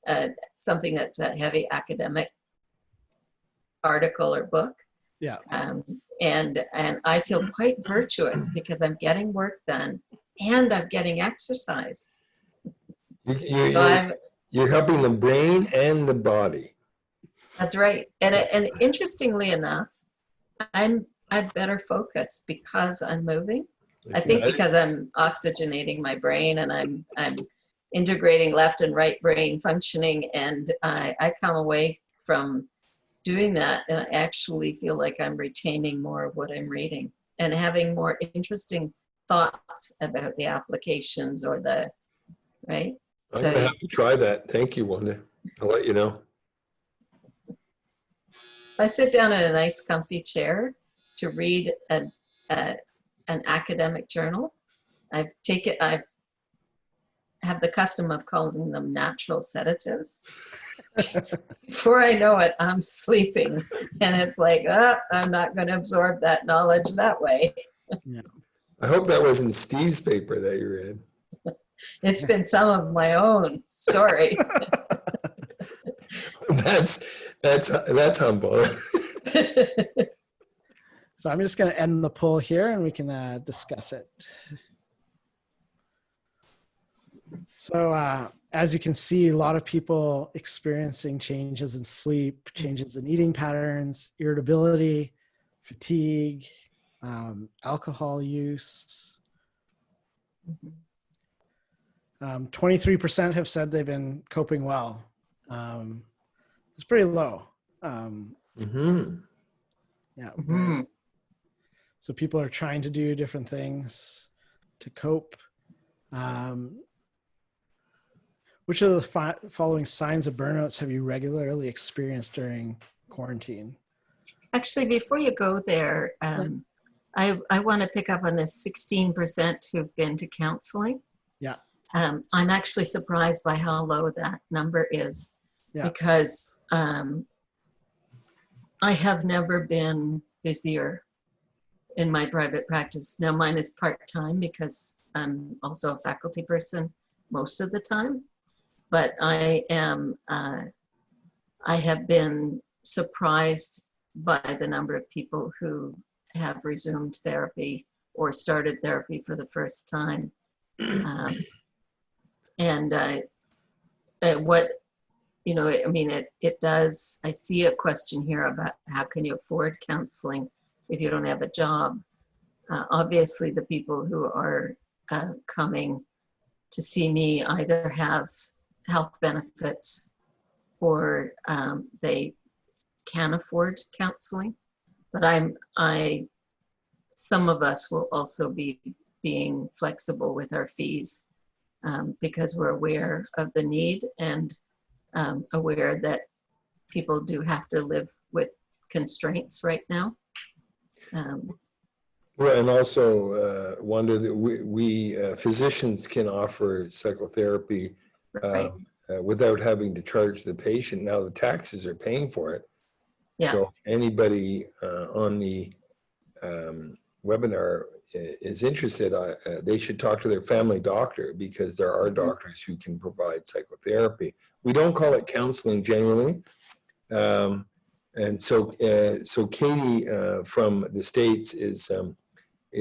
something that's a heavy academic article or book. Yeah. And I feel quite virtuous because I'm getting work done and I'm getting exercise. You're helping the brain and the body. That's right. And interestingly enough, I'm better focused because I'm moving. I think because I'm oxygenating my brain and I'm integrating left and right brain functioning, and I come away from doing that and I actually feel like I'm retaining more of what I'm reading and having more interesting thoughts about the applications or the, right? I'm going to have to try that. Thank you, Wanda. I'll let you know. I sit down in a nice comfy chair to read an academic journal. I have the custom of calling them natural sedatives. Before I know it, I'm sleeping. And it's like, I'm not going to absorb that knowledge that way. Yeah. I hope that wasn't Steve's paper that you read. It's been some of my own. Sorry. That's humble. So I'm just going to end the poll here and we can discuss it. So as you can see, a lot of people experiencing changes in sleep, changes in eating patterns, irritability, fatigue, alcohol use. 23% have said they've been coping well. It's pretty low. Mm-hmm. Yeah. Mm-hmm. So people are trying to do different things to cope. Which of the following signs of burnouts have you regularly experienced during quarantine? Actually, before you go there, I want to pick up on the 16% who've been to counseling. Yeah. I'm actually surprised by how low that number is, because I have never been busier in my private practice. Now mine is part-time because I'm also a faculty person most of the time, but I have been surprised by the number of people who have resumed therapy or started therapy for the first time. What, you know, I mean, it does, I see a question here about how can you afford counseling if you don't have a job. Obviously, the people who are coming to see me either have health benefits or they can afford counseling. But some of us will also be being flexible with our fees because we're aware of the need and aware that people do have to live with constraints right now. Well, and also, Wanda, that we physicians can offer psychotherapy Right. without having to charge the patient. Now the taxes are paying for it. Yeah. So if anybody on the webinar is interested, they should talk to their family doctor because there are doctors who can provide psychotherapy. We don't call it counseling generally. And so Katie from the States is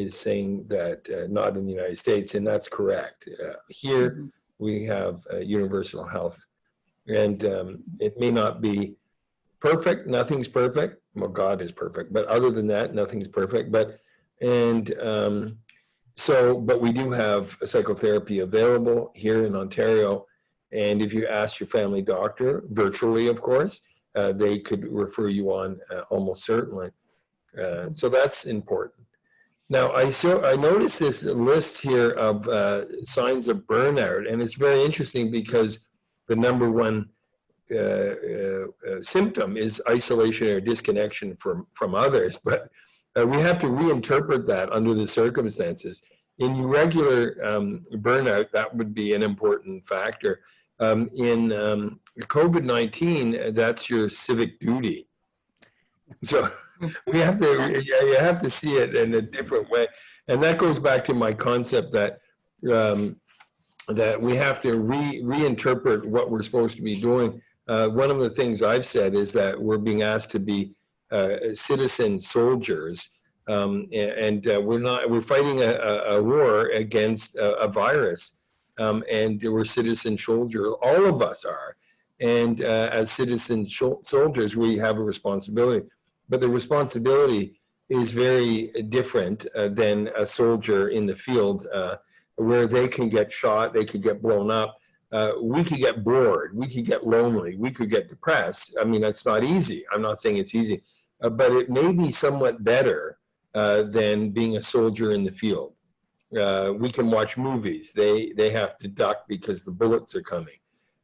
saying that not in the United States, and that's correct. Here we have universal health, and it may not be perfect. Nothing's perfect. Well, God is perfect, but other than that, nothing's perfect. But we do have a psychotherapy available here in Ontario. And if you ask your family doctor, virtually, of course, they could refer you on almost certainly. So that's important. Now, I noticed this list here of signs of burnout, and it's very interesting because the number one symptom is isolation or disconnection from others. But we have to reinterpret that under the circumstances. In irregular burnout, that would be an important factor. In COVID-19, that's your civic duty. So we have to, you have to see it in a different way. And that goes back to my concept that that we have to reinterpret what we're supposed to be doing. One of the things I've said is that we're being asked to be citizen soldiers, and we're fighting a war against a virus, and we're citizen soldiers. All of us are, and as citizen soldiers, we have a responsibility. But the responsibility is very different than a soldier in the field, where they can get shot, they could get blown up. We could get bored, we could get lonely, we could get depressed. I mean, that's not easy. I'm not saying it's easy, but it may be somewhat better than being a soldier in the field. We can watch movies. They have to duck because the bullets are coming.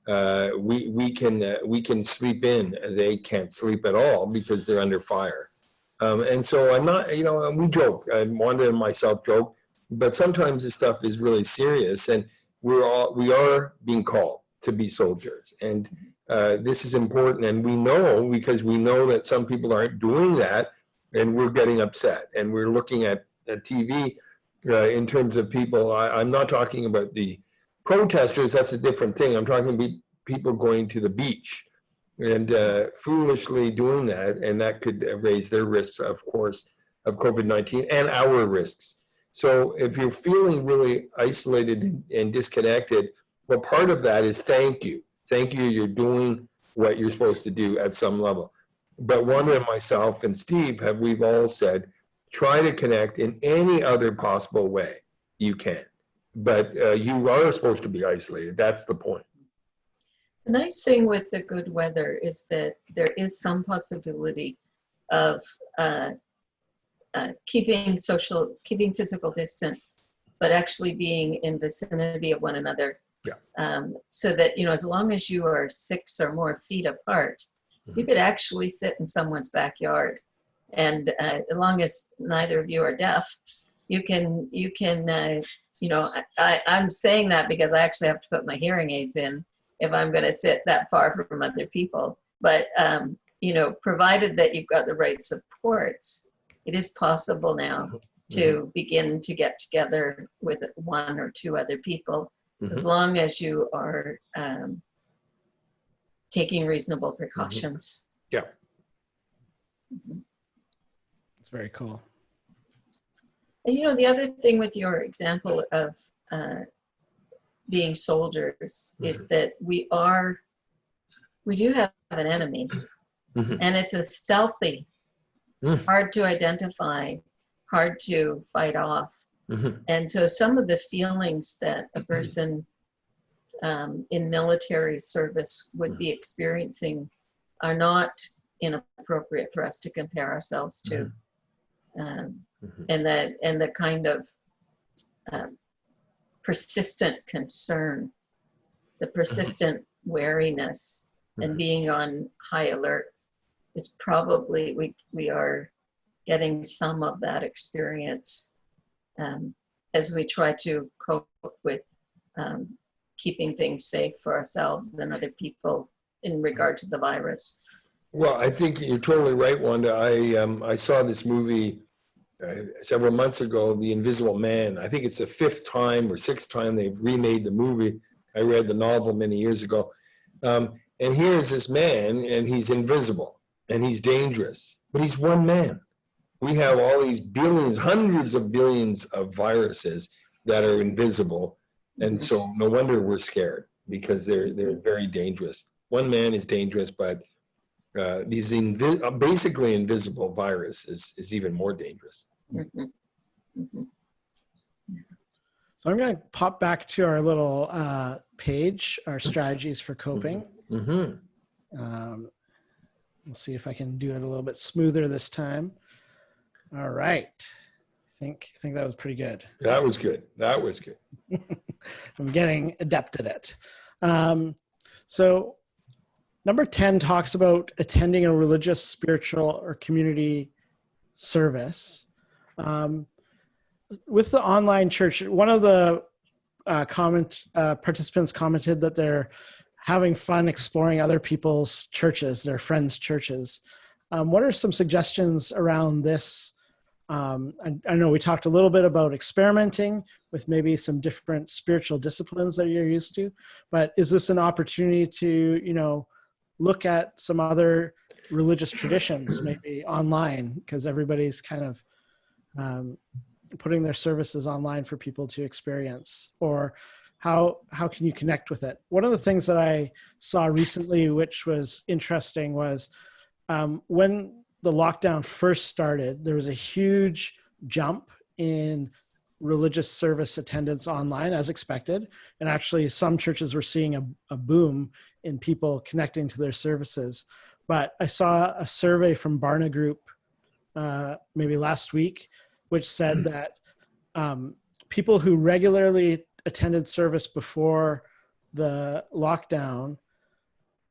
We can sleep in. They can't sleep at all because they're under fire. And so I'm not, we joke. Wanda and myself joke, but sometimes this stuff is really serious, and we are being called to be soldiers, and this is important. And we know, because we know that some people aren't doing that, and we're getting upset, and we're looking at TV in terms of people. I'm not talking about the protesters, that's a different thing. I'm talking about people going to the beach and foolishly doing that, and that could raise their risks, of course, of COVID-19 and our risks. So if you're feeling really isolated and disconnected, well, part of that is thank you. Thank you, you're doing what you're supposed to do at some level. But Wanda and myself and Steve, we've all said, try to connect in any other possible way you can. But you are supposed to be isolated. That's the point. The nice thing with the good weather is that there is some possibility of keeping physical distance, but actually being in vicinity of one another. Yeah. So that, as long as you are 6 or more feet apart, you could actually sit in someone's backyard. And as long as neither of you are deaf, you can, I'm saying that because I actually have to put my hearing aids in if I'm going to sit that far from other people. But, provided that you've got the right supports, it is possible now to begin to get together with 1 or 2 other people, as long as you are taking reasonable precautions. Yeah. That's very cool. And the other thing with your example of being soldiers is that we do have an enemy, and it's a stealthy, hard to identify, hard to fight off. And so some of the feelings that a person in military service would be experiencing are not inappropriate for us to compare ourselves to. And the kind of persistent concern, the persistent wariness, and being on high alert is probably, we are getting some of that experience as we try to cope with keeping things safe for ourselves and other people in regard to the virus. Well, I think you're totally right, Wanda. I saw this movie several months ago, The Invisible Man. I think it's the 5th time or 6th time they've remade the movie. I read the novel many years ago. And here's this man, and he's invisible, and he's dangerous, but he's one man. We have all these billions, hundreds of billions of viruses that are invisible, and so no wonder we're scared, because they're very dangerous. One man is dangerous, but basically invisible virus is even more dangerous. Mhm. Mhm. So I'm going to pop back to our little page, our strategies for coping. Mm-hmm. We'll see if I can do it a little bit smoother this time. All right. I think that was pretty good. That was good. That was good. I'm getting adept at it. So number 10 talks about attending a religious, spiritual, or community service. With the online church, one of the participants commented that they're having fun exploring other people's churches, their friends' churches. What are some suggestions around this? I know we talked a little bit about experimenting with maybe some different spiritual disciplines that you're used to, but is this an opportunity to, look at some other religious traditions, maybe online, because everybody's kind of putting their services online for people to experience? Or how can you connect with it? One of the things that I saw recently, which was interesting, was when the lockdown first started, there was a huge jump in religious service attendance online, as expected. And actually, some churches were seeing a boom in people connecting to their services. But I saw a survey from Barna Group maybe last week, which said that people who regularly attended service before the lockdown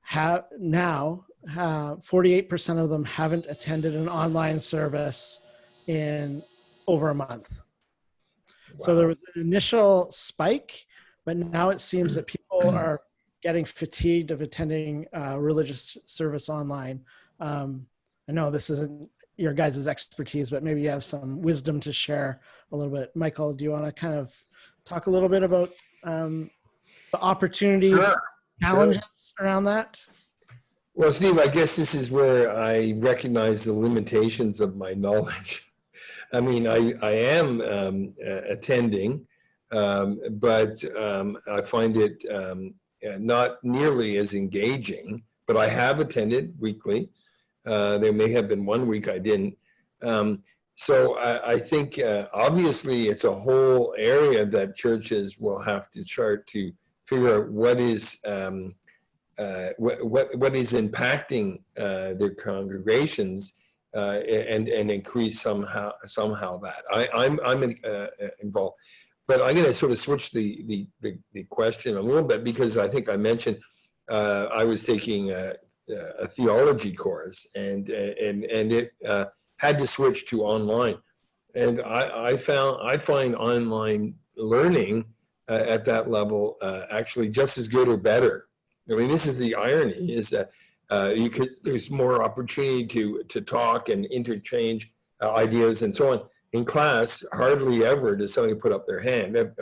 have now 48% of them haven't attended an online service in over a month. Wow. So there was an initial spike, but now it seems that people are getting fatigued of attending religious service online. I know this isn't your guys' expertise, but maybe you have some wisdom to share a little bit. Michael, do you want to kind of talk a little bit about the opportunities, challenges around that? Well, Steve, I guess this is where I recognize the limitations of my knowledge. I mean, I am attending, but I find it not nearly as engaging, but I have attended weekly. There may have been one week I didn't. So I think obviously it's a whole area that churches will have to start to figure out what is impacting their congregations and increase somehow that. I'm involved, but I'm going to sort of switch the question a little bit, because I think I mentioned I was taking a theology course, and it had to switch to online, and I find online learning at that level actually just as good or better. I mean, this is the irony, is that there's more opportunity to talk and interchange ideas and so on. In class, hardly ever does somebody put up their hand, and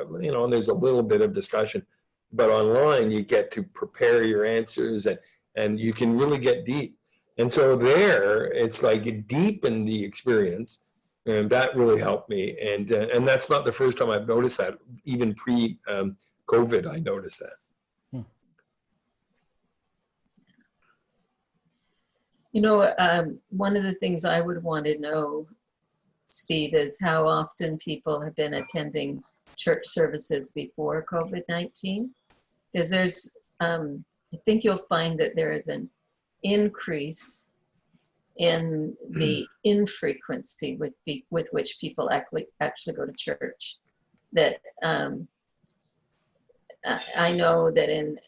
there's a little bit of discussion, but online you get to prepare your answers, and you can really get deep. And so there, it's like it deepened the experience, and that really helped me. And that's not the first time I've noticed that. Even pre-COVID, I noticed that. One of the things I would want to know, Steve, is how often people have been attending church services before COVID-19. Because there's, I think you'll find that there is an increase in the infrequency with which people actually go to church. That I know that in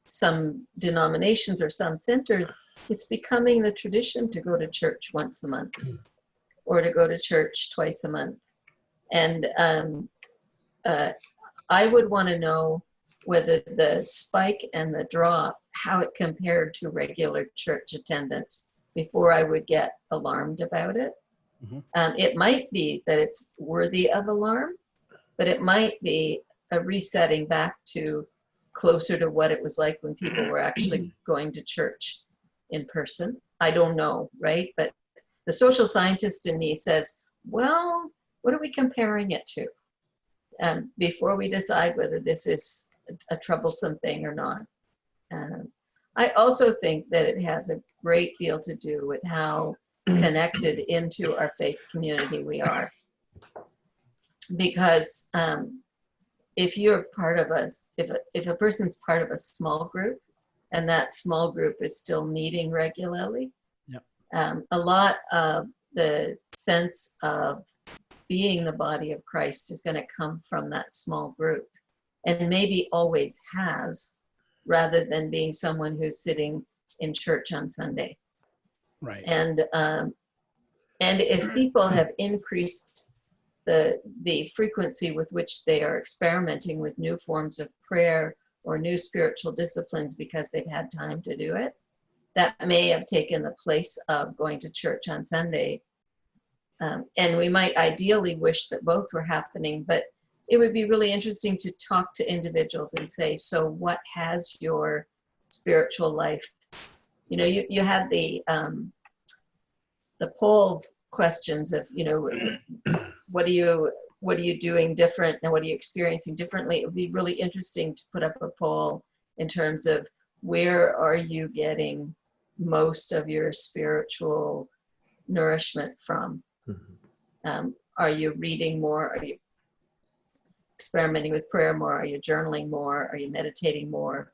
some denominations or some centers, it's becoming the tradition to go to church once a month or to go to church twice a month. And I would want to know whether the spike and the drop, how it compared to regular church attendance before I would get alarmed about it. Mm-hmm. It might be that it's worthy of alarm, but it might be a resetting back to closer to what it was like when people were actually going to church in person. I don't know, right? But the social scientist in me says, well, what are we comparing it to? Before we decide whether this is a troublesome thing or not. I also think that it has a great deal to do with how connected into our faith community we are. Because if you're part of us, if a person's part of a small group, and that small group is still meeting regularly, yep. A lot of the sense of being the body of Christ is going to come from that small group, and maybe always has, rather than being someone who's sitting in church on Sunday. Right. And if people have increased the frequency with which they are experimenting with new forms of prayer or new spiritual disciplines because they've had time to do it, that may have taken the place of going to church on Sunday. And we might ideally wish that both were happening, but it would be really interesting to talk to individuals and say, so what has your spiritual life? You know, you had the poll questions of, you know, what are you doing different and what are you experiencing differently? It would be really interesting to put up a poll in terms of where are you getting most of your spiritual nourishment from? Are you reading more? Are you experimenting with prayer more? Are you journaling more? Are you meditating more?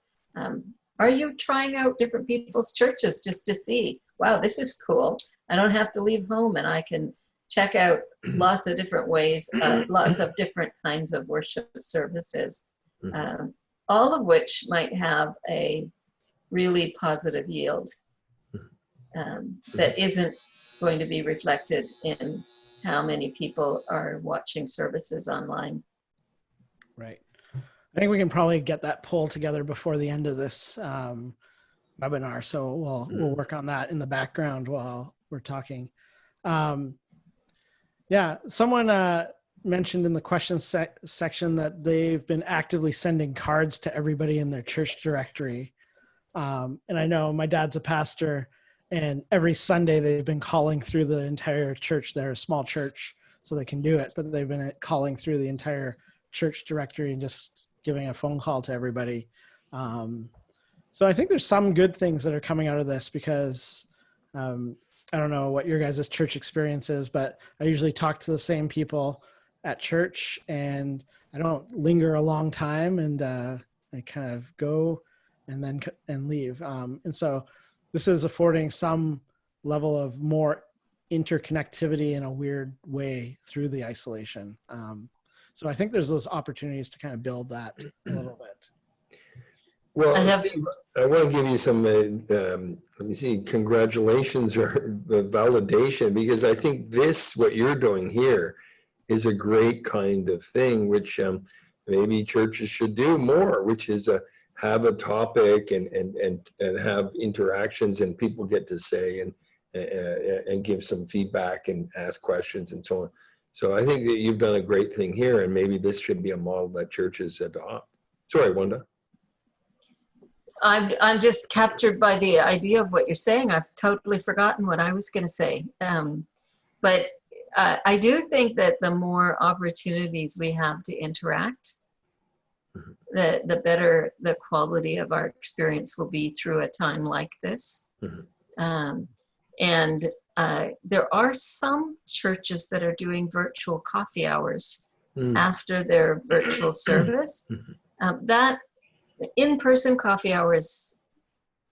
Are you trying out different people's churches just to see, wow, this is cool. I don't have to leave home and I can check out lots of different ways, lots of different kinds of worship services, all of which might have a really positive yield that isn't going to be reflected in how many people are watching services online. Right. I think we can probably get that poll together before the end of this webinar. So we'll work on that in the background while we're talking. Yeah, someone mentioned in the questions section that they've been actively sending cards to everybody in their church directory. And I know my dad's a pastor, and every Sunday they've been calling through the entire church. They're a small church, so they can do it, but they've been calling through the entire church directory and just giving a phone call to everybody. So I think there's some good things that are coming out of this, because I don't know what your guys' church experience is, but I usually talk to the same people at church, and I don't linger a long time, and I kind of go and leave. And so this is affording some level of more interconnectivity in a weird way through the isolation. So I think there's those opportunities to kind of build that a little bit. Well, Steve, I want to give you some, let me see, congratulations or validation, because I think what you're doing here is a great kind of thing, which maybe churches should do more, which is have a topic and have interactions, and people get to say and give some feedback and ask questions and so on. So I think that you've done a great thing here, and maybe this should be a model that churches adopt. Sorry, Wanda. I'm just captured by the idea of what you're saying. I've totally forgotten what I was going to say. But I do think that the more opportunities we have to interact, the better the quality of our experience will be through a time like this. And there are some churches that are doing virtual coffee hours after their virtual service. That in-person coffee hours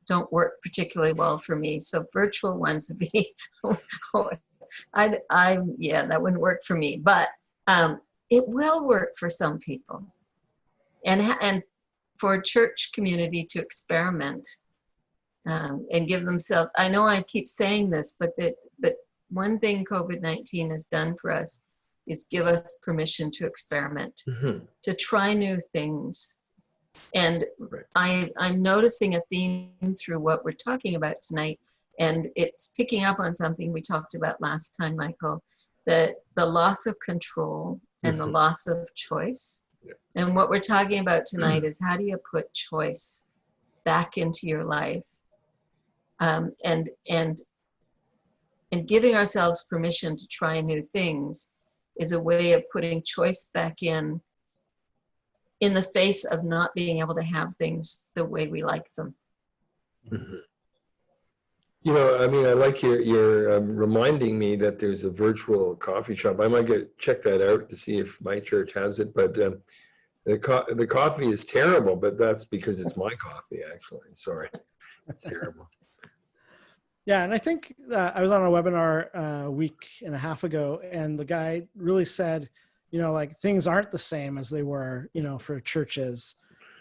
don't work particularly well for me, so virtual ones would be yeah, that wouldn't work for me, but it will work for some people, and for a church community to experiment and give themselves, I know I keep saying this, but one thing COVID-19 has done for us is give us permission to experiment, to try new things. And I'm noticing a theme through what we're talking about tonight, and it's picking up on something we talked about last time, Michael, that the loss of control and the loss of choice. And what we're talking about tonight is, how do you put choice back into your life? And giving ourselves permission to try new things is a way of putting choice back in the face of not being able to have things the way we like them. Mhm. You know, I mean, I like your reminding me that there's a virtual coffee shop. I might check that out to see if my church has it. But the coffee is terrible. But that's because it's my coffee, actually. Sorry, it's terrible. Yeah, and I think I was on a webinar a week and a half ago, and the guy really said, like things aren't the same as they were, for churches,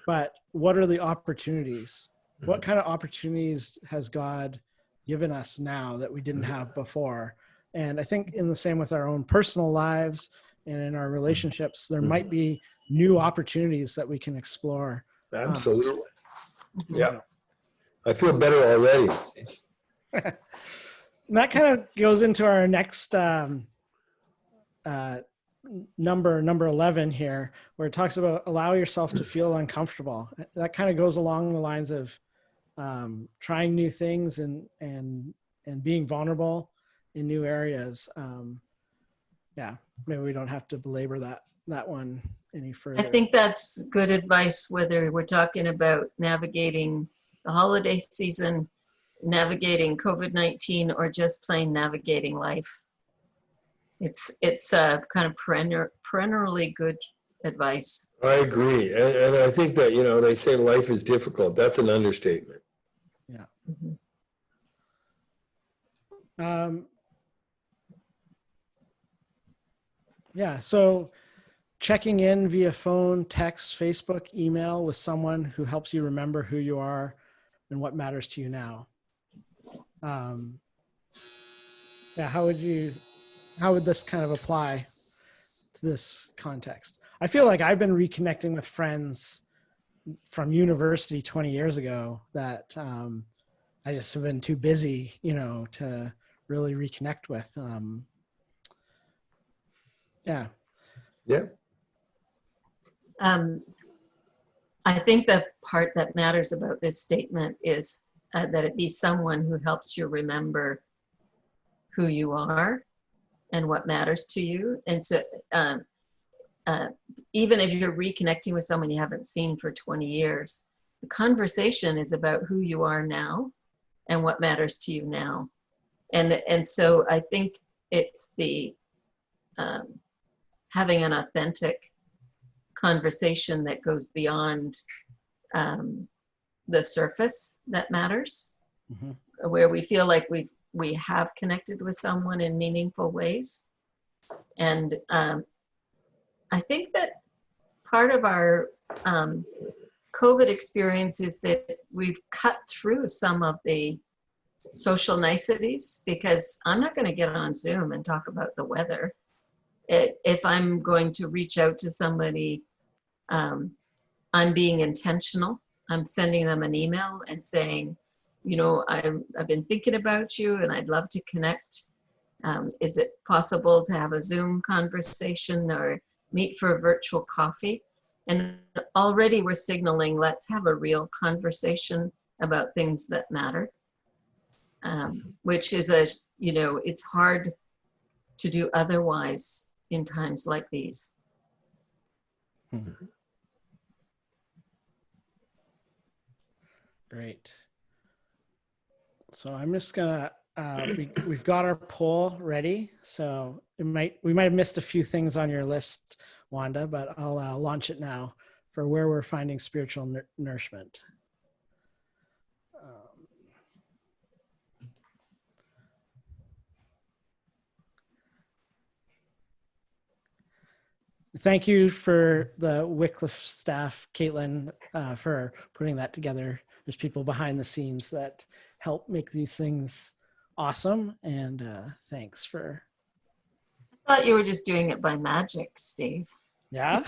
but what are the opportunities? What kind of opportunities has God given us now that we didn't have before? And I think in the same with our own personal lives and in our relationships, there might be new opportunities that we can explore. Absolutely. Yeah. I feel better already. And that kind of goes into our next number 11 here, where it talks about allow yourself to feel uncomfortable. That kind of goes along the lines of trying new things and being vulnerable in new areas. Maybe we don't have to belabor that one any further. I think that's good advice, whether we're talking about navigating the holiday season, navigating COVID-19, or just plain navigating life. It's kind of perennially good advice. I agree. And I think that, they say life is difficult. That's an understatement. Yeah. So checking in via phone, text, Facebook, email with someone who helps you remember who you are and what matters to you now. How would this kind of apply to this context? I feel like I've been reconnecting with friends from university 20 years ago that I just have been too busy, to really reconnect with. Yeah. I think the part that matters about this statement is that it be someone who helps you remember who you are and what matters to you. And so even if you're reconnecting with someone you haven't seen for 20 years, the conversation is about who you are now and what matters to you now. And so I think it's the having an authentic conversation that goes beyond the surface that matters, where we feel like we have connected with someone in meaningful ways. And I think that part of our COVID experience is that we've cut through some of the social niceties, because I'm not going to get on Zoom and talk about the weather. If I'm going to reach out to somebody, I'm being intentional. I'm sending them an email and saying, I've been thinking about you and I'd love to connect. Is it possible to have a Zoom conversation or meet for a virtual coffee? And already we're signaling, let's have a real conversation about things that matter, which is it's hard to do otherwise in times like these. Great. So I'm just gonna, we've got our poll ready. So we might have missed a few things on your list, Wanda, but I'll launch it now for where we're finding spiritual nourishment. Thank you for the Wycliffe staff, Caitlin, for putting that together. There's people behind the scenes that help make these things awesome. And thanks for. I thought you were just doing it by magic, Steve. Yeah.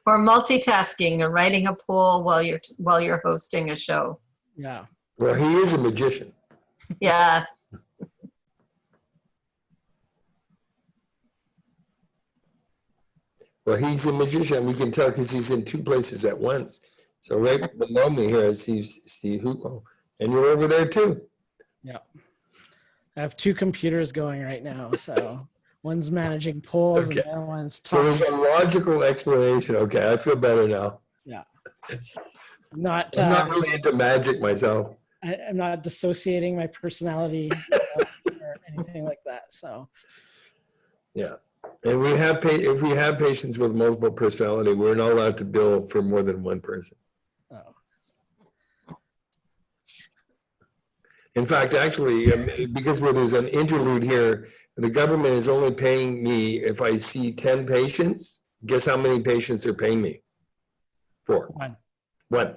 Or multitasking and writing a poll while you're hosting a show. Yeah. Well, he is a magician. Yeah. Well, he's a magician. We can tell because he's in two places at once. So right below me here is Steve Hugo, and you're over there too. Yeah. I have two computers going right now. So one's managing polls and the other one's talking. So there's a logical explanation. Okay, I feel better now. Yeah. Not I'm not really into magic myself. I'm not dissociating my personality or anything like that. So Yeah. And if we have patients with multiple personality, we're not allowed to bill for more than one person. oh. In fact, actually, because there's an interlude here, the government is only paying me if I see 10 patients. Guess how many patients they're paying me for? One.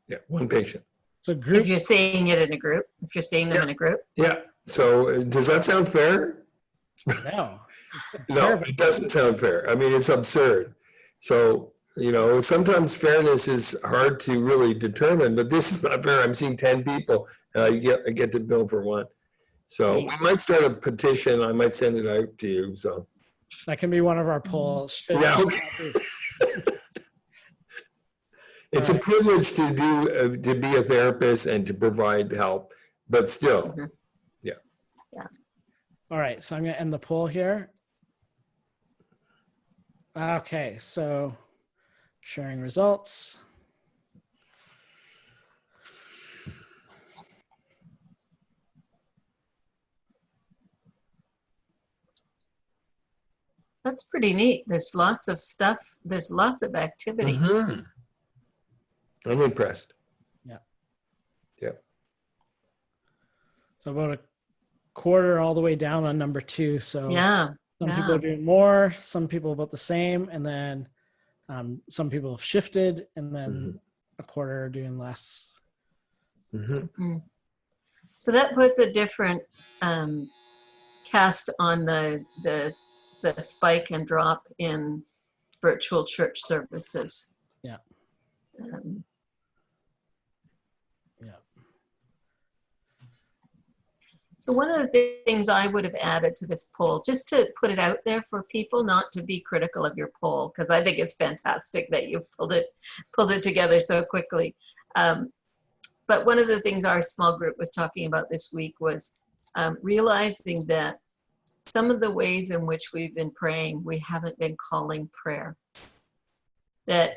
Yeah, one patient. So group. If you're seeing it in a group, if you're seeing them in a group. Yeah. So does that sound fair? No. No, it doesn't sound fair. I mean, it's absurd. So, sometimes fairness is hard to really determine, but this is not fair. I'm seeing 10 people. I get to bill for one. So we might start a petition. I might send it out to you. So that can be one of our polls. Yeah. Okay. It's a privilege to be a therapist and to provide help, but still, yeah. All right, so I'm going to end the poll here. Okay, so sharing results. That's pretty neat. There's lots of stuff. There's lots of activity. Mm-hmm. I'm impressed. Yeah. Yeah. So about a quarter all the way down on number 2. So some people are doing more, some people about the same, and then some people have shifted, and then a quarter are doing less. Mm-hmm. So that puts a different cast on the spike and drop in virtual church services. Yeah. So one of the things I would have added to this poll, just to put it out there for people, not to be critical of your poll, because I think it's fantastic that you pulled it together so quickly. But one of the things our small group was talking about this week was realizing that some of the ways in which we've been praying, we haven't been calling prayer. That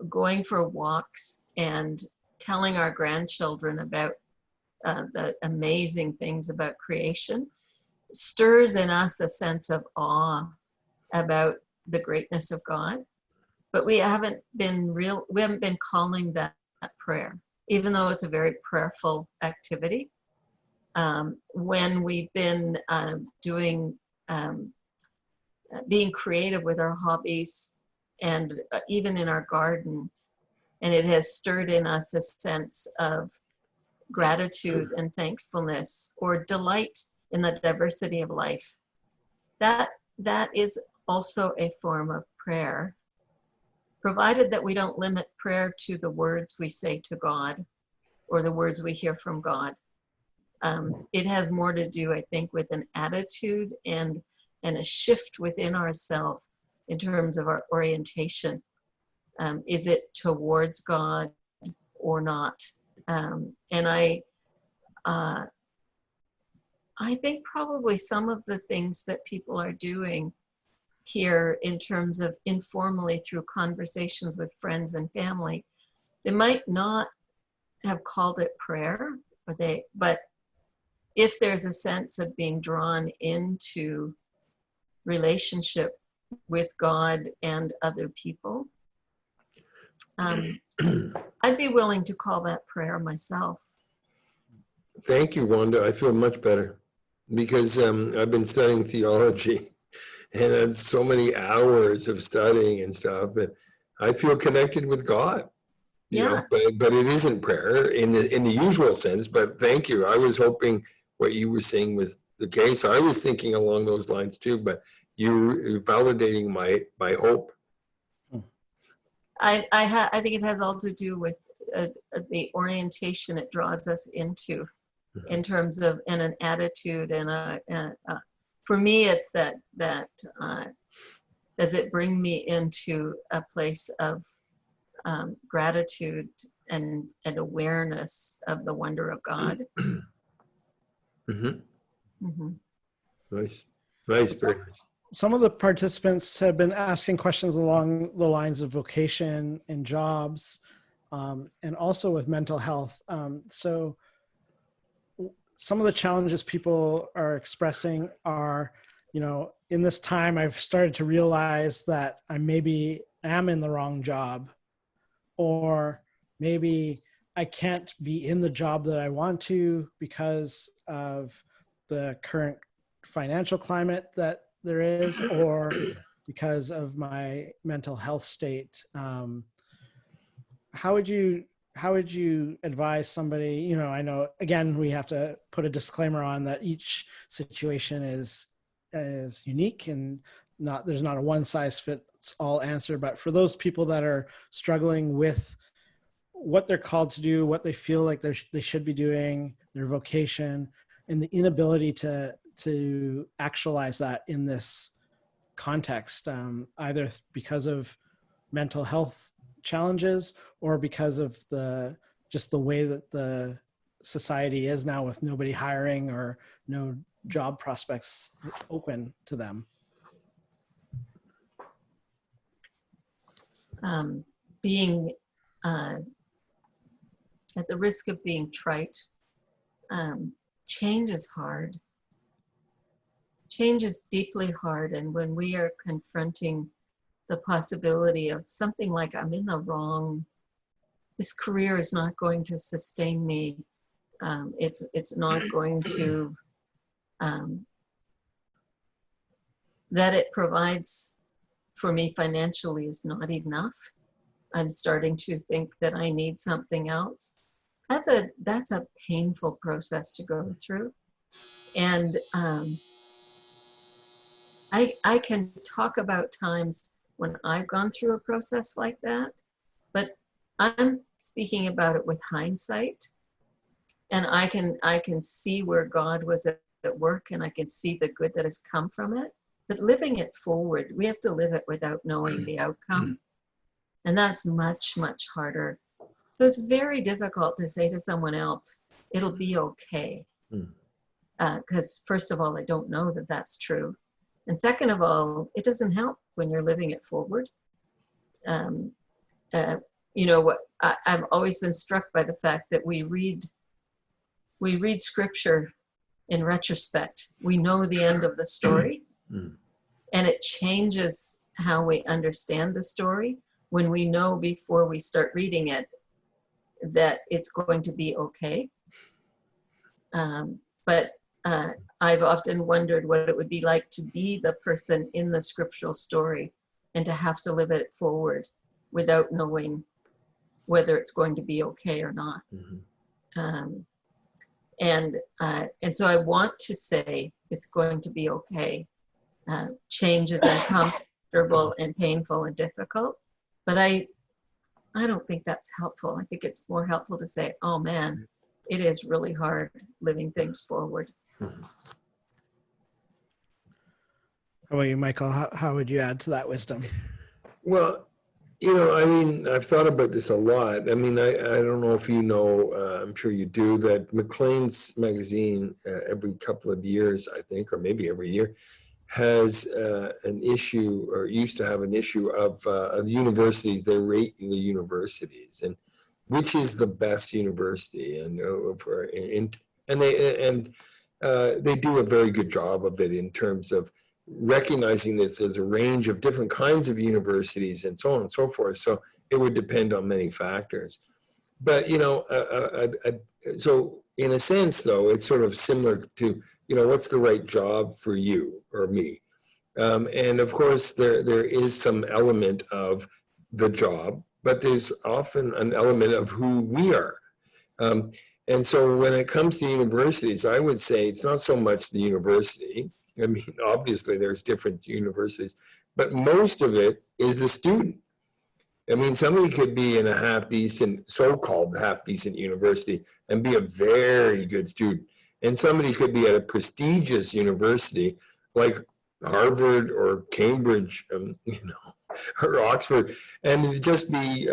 going for walks and telling our grandchildren about the amazing things about creation stirs in us a sense of awe about the greatness of God, but we haven't been calling that prayer, even though it's a very prayerful activity. When we've been being creative with our hobbies and even in our garden, and it has stirred in us a sense of gratitude and thankfulness or delight in the diversity of life. That is also a form of prayer, provided that we don't limit prayer to the words we say to God or the words we hear from God. It has more to do, I think, with an attitude and a shift within ourselves in terms of our orientation. Is it towards God or not? And I think probably some of the things that people are doing here in terms of informally through conversations with friends and family, they might not have called it prayer, but if there's a sense of being drawn into relationship with God and other people, I'd be willing to call that prayer myself. Thank you, Wanda. I feel much better because I've been studying theology and had so many hours of studying and stuff, and I feel connected with God. You know, but it isn't prayer in the usual sense. But thank you. I was hoping what you were saying was the case. I was thinking along those lines too, but you're validating my hope. I think it has all to do with the orientation it draws us into, in terms of an attitude and for me it's that does it bring me into a place of gratitude and awareness of the wonder of God. Nice, very nice. Some of the participants have been asking questions along the lines of vocation and jobs. and also with mental health. So some of the challenges people are expressing are, in this time, I've started to realize that I maybe am in the wrong job, or maybe I can't be in the job that I want to because of the current financial climate that there is, or because of my mental health state. How would you advise somebody? I know, again, we have to put a disclaimer on that each situation is unique, and there's not a one size fits all answer. But for those people that are struggling with what they're called to do, what they feel like they should be doing, their vocation, and the inability to actualize that in this context, either because of mental health challenges or because of just the way that the society is now, with nobody hiring or no job prospects open to them. Being at the risk of being trite, change is hard. Change is deeply hard, and when we are confronting the possibility of something like, I'm in the wrong, this career is not going to sustain me, it's not going to, that it provides for me financially is not enough. I'm starting to think that I need something else. That's a painful process to go through. And I can talk about times when I've gone through a process like that, but I'm speaking about it with hindsight. And I can see where God was at work, and I can see the good that has come from it. But living it forward, we have to live it without knowing the outcome. And that's much, much harder. So it's very difficult to say to someone else, it'll be okay. Because first of all, I don't know that that's true. And second of all, it doesn't help when you're living it forward. What I've always been struck by the fact that we read scripture in retrospect. We know the end of the story, and it changes how we understand the story when we know before we start reading it that it's going to be okay. But I've often wondered what it would be like to be the person in the scriptural story and to have to live it forward without knowing whether it's going to be okay or not. And so I want to say it's going to be okay. Change is uncomfortable and painful and difficult, but I don't think that's helpful. I think it's more helpful to say, oh man, it is really hard living things forward. How about you, Michael? How would you add to that wisdom? Well, I've thought about this a lot. I don't know if you know, I'm sure you do, that Maclean's magazine every couple of years, I think, or maybe every year, has an issue, or used to have an issue of the universities. They rate the universities and which is the best university, and they do a very good job of it in terms of recognizing this as a range of different kinds of universities and so on and so forth. So it would depend on many factors. But, so in a sense, though, it's sort of similar to, what's the right job for you or me? And of course, there is some element of the job, but there's often an element of who we are. And so when it comes to universities, I would say it's not so much the university. Obviously there's different universities, but most of it is the student. Somebody could be in a half-decent, so-called half-decent university and be a very good student. And somebody could be at a prestigious university like Harvard or Cambridge, or Oxford, and just be,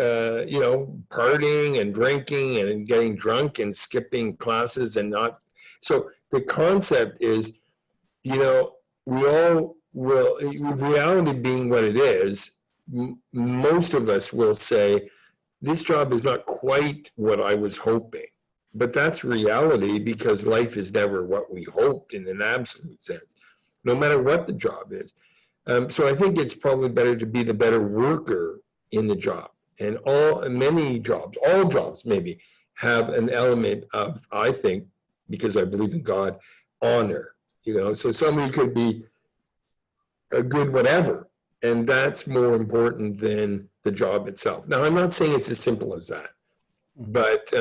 partying and drinking and getting drunk and skipping classes and not. So the concept is, we all will, reality being what it is, most of us will say, this job is not quite what I was hoping. But that's reality, because life is never what we hoped in an absolute sense, no matter what the job is. So I think it's probably better to be the better worker in the job. And many jobs, all jobs maybe, have an element of, I think, because I believe in God, honor. So somebody could be a good whatever, and that's more important than the job itself. Now, I'm not saying it's as simple as that, but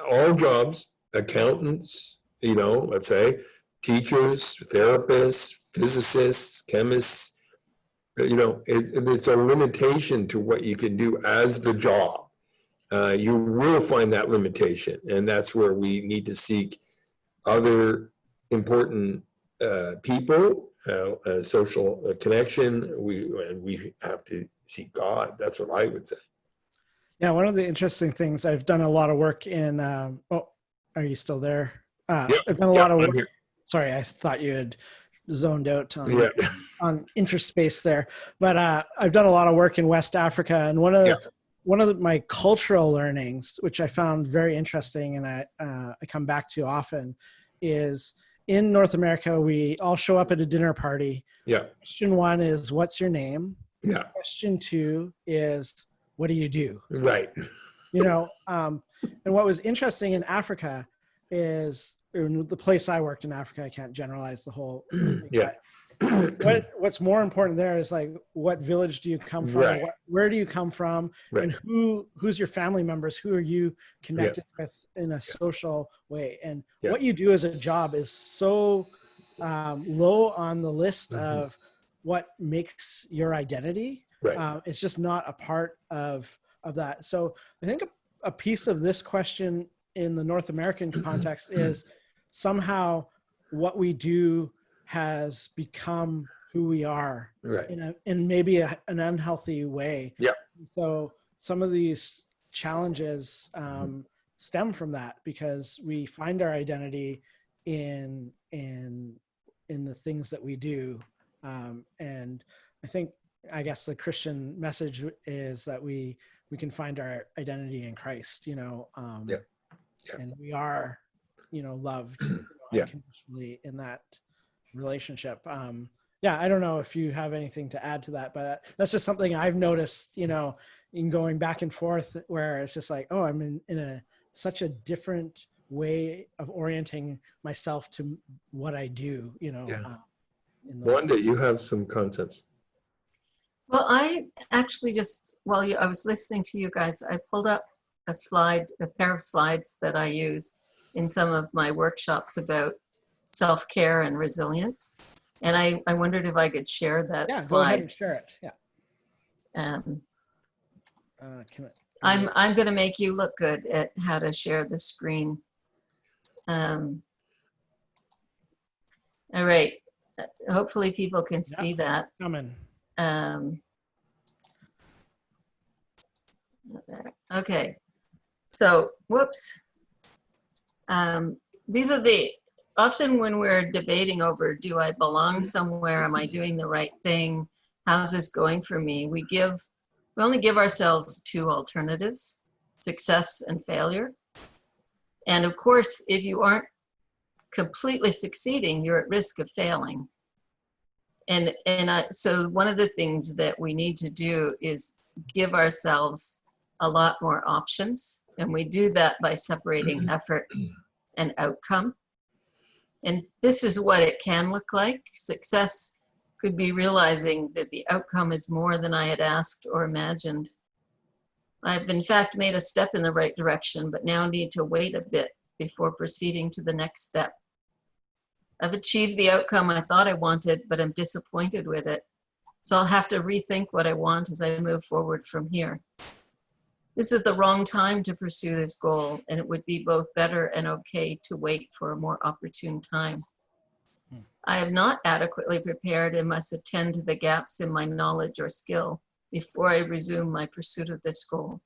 all jobs, accountants, let's say, teachers, therapists, physicists, chemists, it's a limitation to what you can do as the job. You will find that limitation, and that's where we need to seek other important people, social connection. We have to seek God. That's what I would say. Yeah, one of the interesting things, I've done a lot of work in, are you still there? I've done a lot of work. Sorry, I thought you had zoned out on interspace there. But I've done a lot of work in West Africa. And one of my cultural learnings, which I found very interesting and I come back to often, is in North America, we all show up at a dinner party. Yeah. Question 1 is, what's your name? Yeah. Question 2 is, what do you do? Right. And what was interesting in Africa is, in the place I worked in Africa, I can't generalize the whole thing, what's more important there is like, what village do you come from? Right. Where do you come from? Right. And who's your family members? Who are you connected with in a social way? And what you do as a job is so low on the list of what makes your identity. Right. It's just not a part of that. So I think a piece of this question in the North American context is somehow what we do has become who we are, right, in maybe an unhealthy way. Yeah. So some of these challenges stem from that, because we find our identity in the things that we do. And I guess the Christian message is that we can find our identity in Christ, and we are, loved unconditionally in that relationship. I don't know if you have anything to add to that, but that's just something I've noticed, in going back and forth, where it's just like, oh, I'm in such a different way of orienting myself to what I do, Wanda, you have some concepts. Well, I actually just, I was listening to you guys, I pulled up a pair of slides that I use in some of my workshops about self-care and resilience. And I wondered if I could share that slide. Go ahead and share it. I'm going to make you look good at how to share the screen. All right. Hopefully people can see that. Coming. Okay. So, whoops. These are often when we're debating over, do I belong somewhere? Am I doing the right thing? How's this going for me? We only give ourselves 2 alternatives, success and failure. And of course, if you aren't completely succeeding, you're at risk of failing. So one of the things that we need to do is give ourselves a lot more options. And we do that by separating effort and outcome. And this is what it can look like. Success could be realizing that the outcome is more than I had asked or imagined. I've in fact made a step in the right direction, but now need to wait a bit before proceeding to the next step. I've achieved the outcome I thought I wanted, but I'm disappointed with it. So I'll have to rethink what I want as I move forward from here. This is the wrong time to pursue this goal, and it would be both better and okay to wait for a more opportune time. I have not adequately prepared and must attend to the gaps in my knowledge or skill before I resume my pursuit of this goal.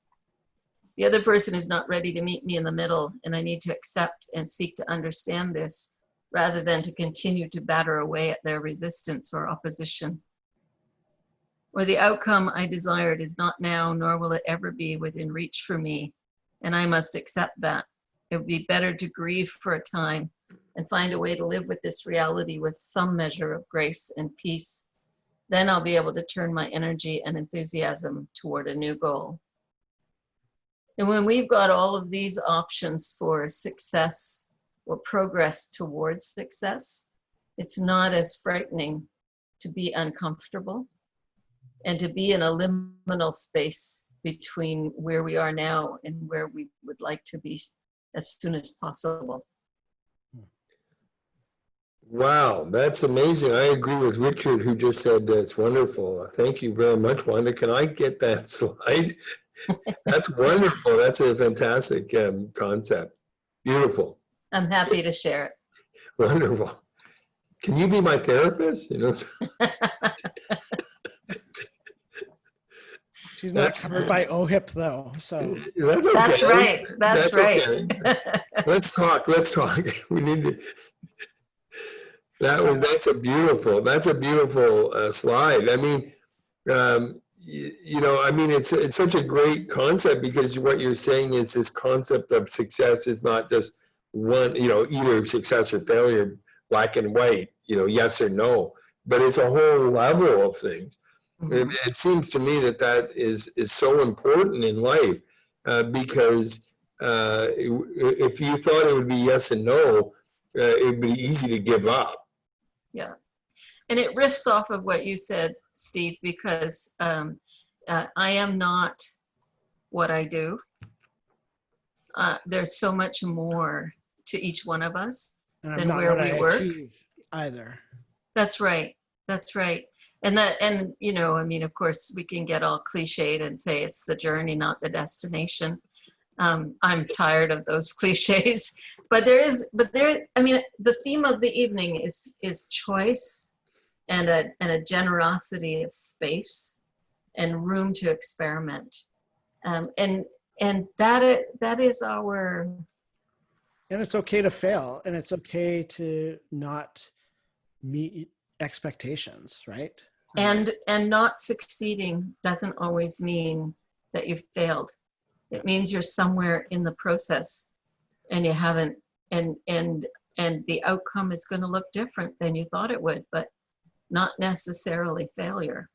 The other person is not ready to meet me in the middle, and I need to accept and seek to understand this rather than to continue to batter away at their resistance or opposition. or the outcome I desired is not now, nor will it ever be within reach for me, and I must accept that. It would be better to grieve for a time and find a way to live with this reality with some measure of grace and peace. Then I'll be able to turn my energy and enthusiasm toward a new goal. And when we've got all of these options for success or progress towards success, it's not as frightening to be uncomfortable and to be in a liminal space between where we are now and where we would like to be as soon as possible. Wow, that's amazing. I agree with Richard, who just said that's wonderful. Thank you very much, Wanda. Can I get that slide? That's wonderful. That's a fantastic concept. Beautiful. I'm happy to share it. Wonderful. Can you be my therapist? You know. She's not covered by OHIP though, so that's okay. That's right. That's right. Okay. Let's talk. Let's talk. We need to. That's a beautiful slide. I mean, I mean, it's such a great concept, because what you're saying is this concept of success is not just one, either success or failure, black and white, yes or no, but it's a whole level of things. Mm-hmm. It seems to me that is so important in life, because if you thought it would be yes and no, it would be easy to give up. Yeah. And it riffs off of what you said, Steve, because I am not what I do. There's so much more to each one of us than where we work. Either. That's right. That's right. And I mean, of course, we can get all cliched and say it's the journey, not the destination. I'm tired of those cliches. But I mean, the theme of the evening is choice and a generosity of space and room to experiment. And that is our. And it's okay to fail, and it's okay to not meet expectations, right? And not succeeding doesn't always mean that you've failed. It means you're somewhere in the process and you haven't, and the outcome is going to look different than you thought it would, but not necessarily failure.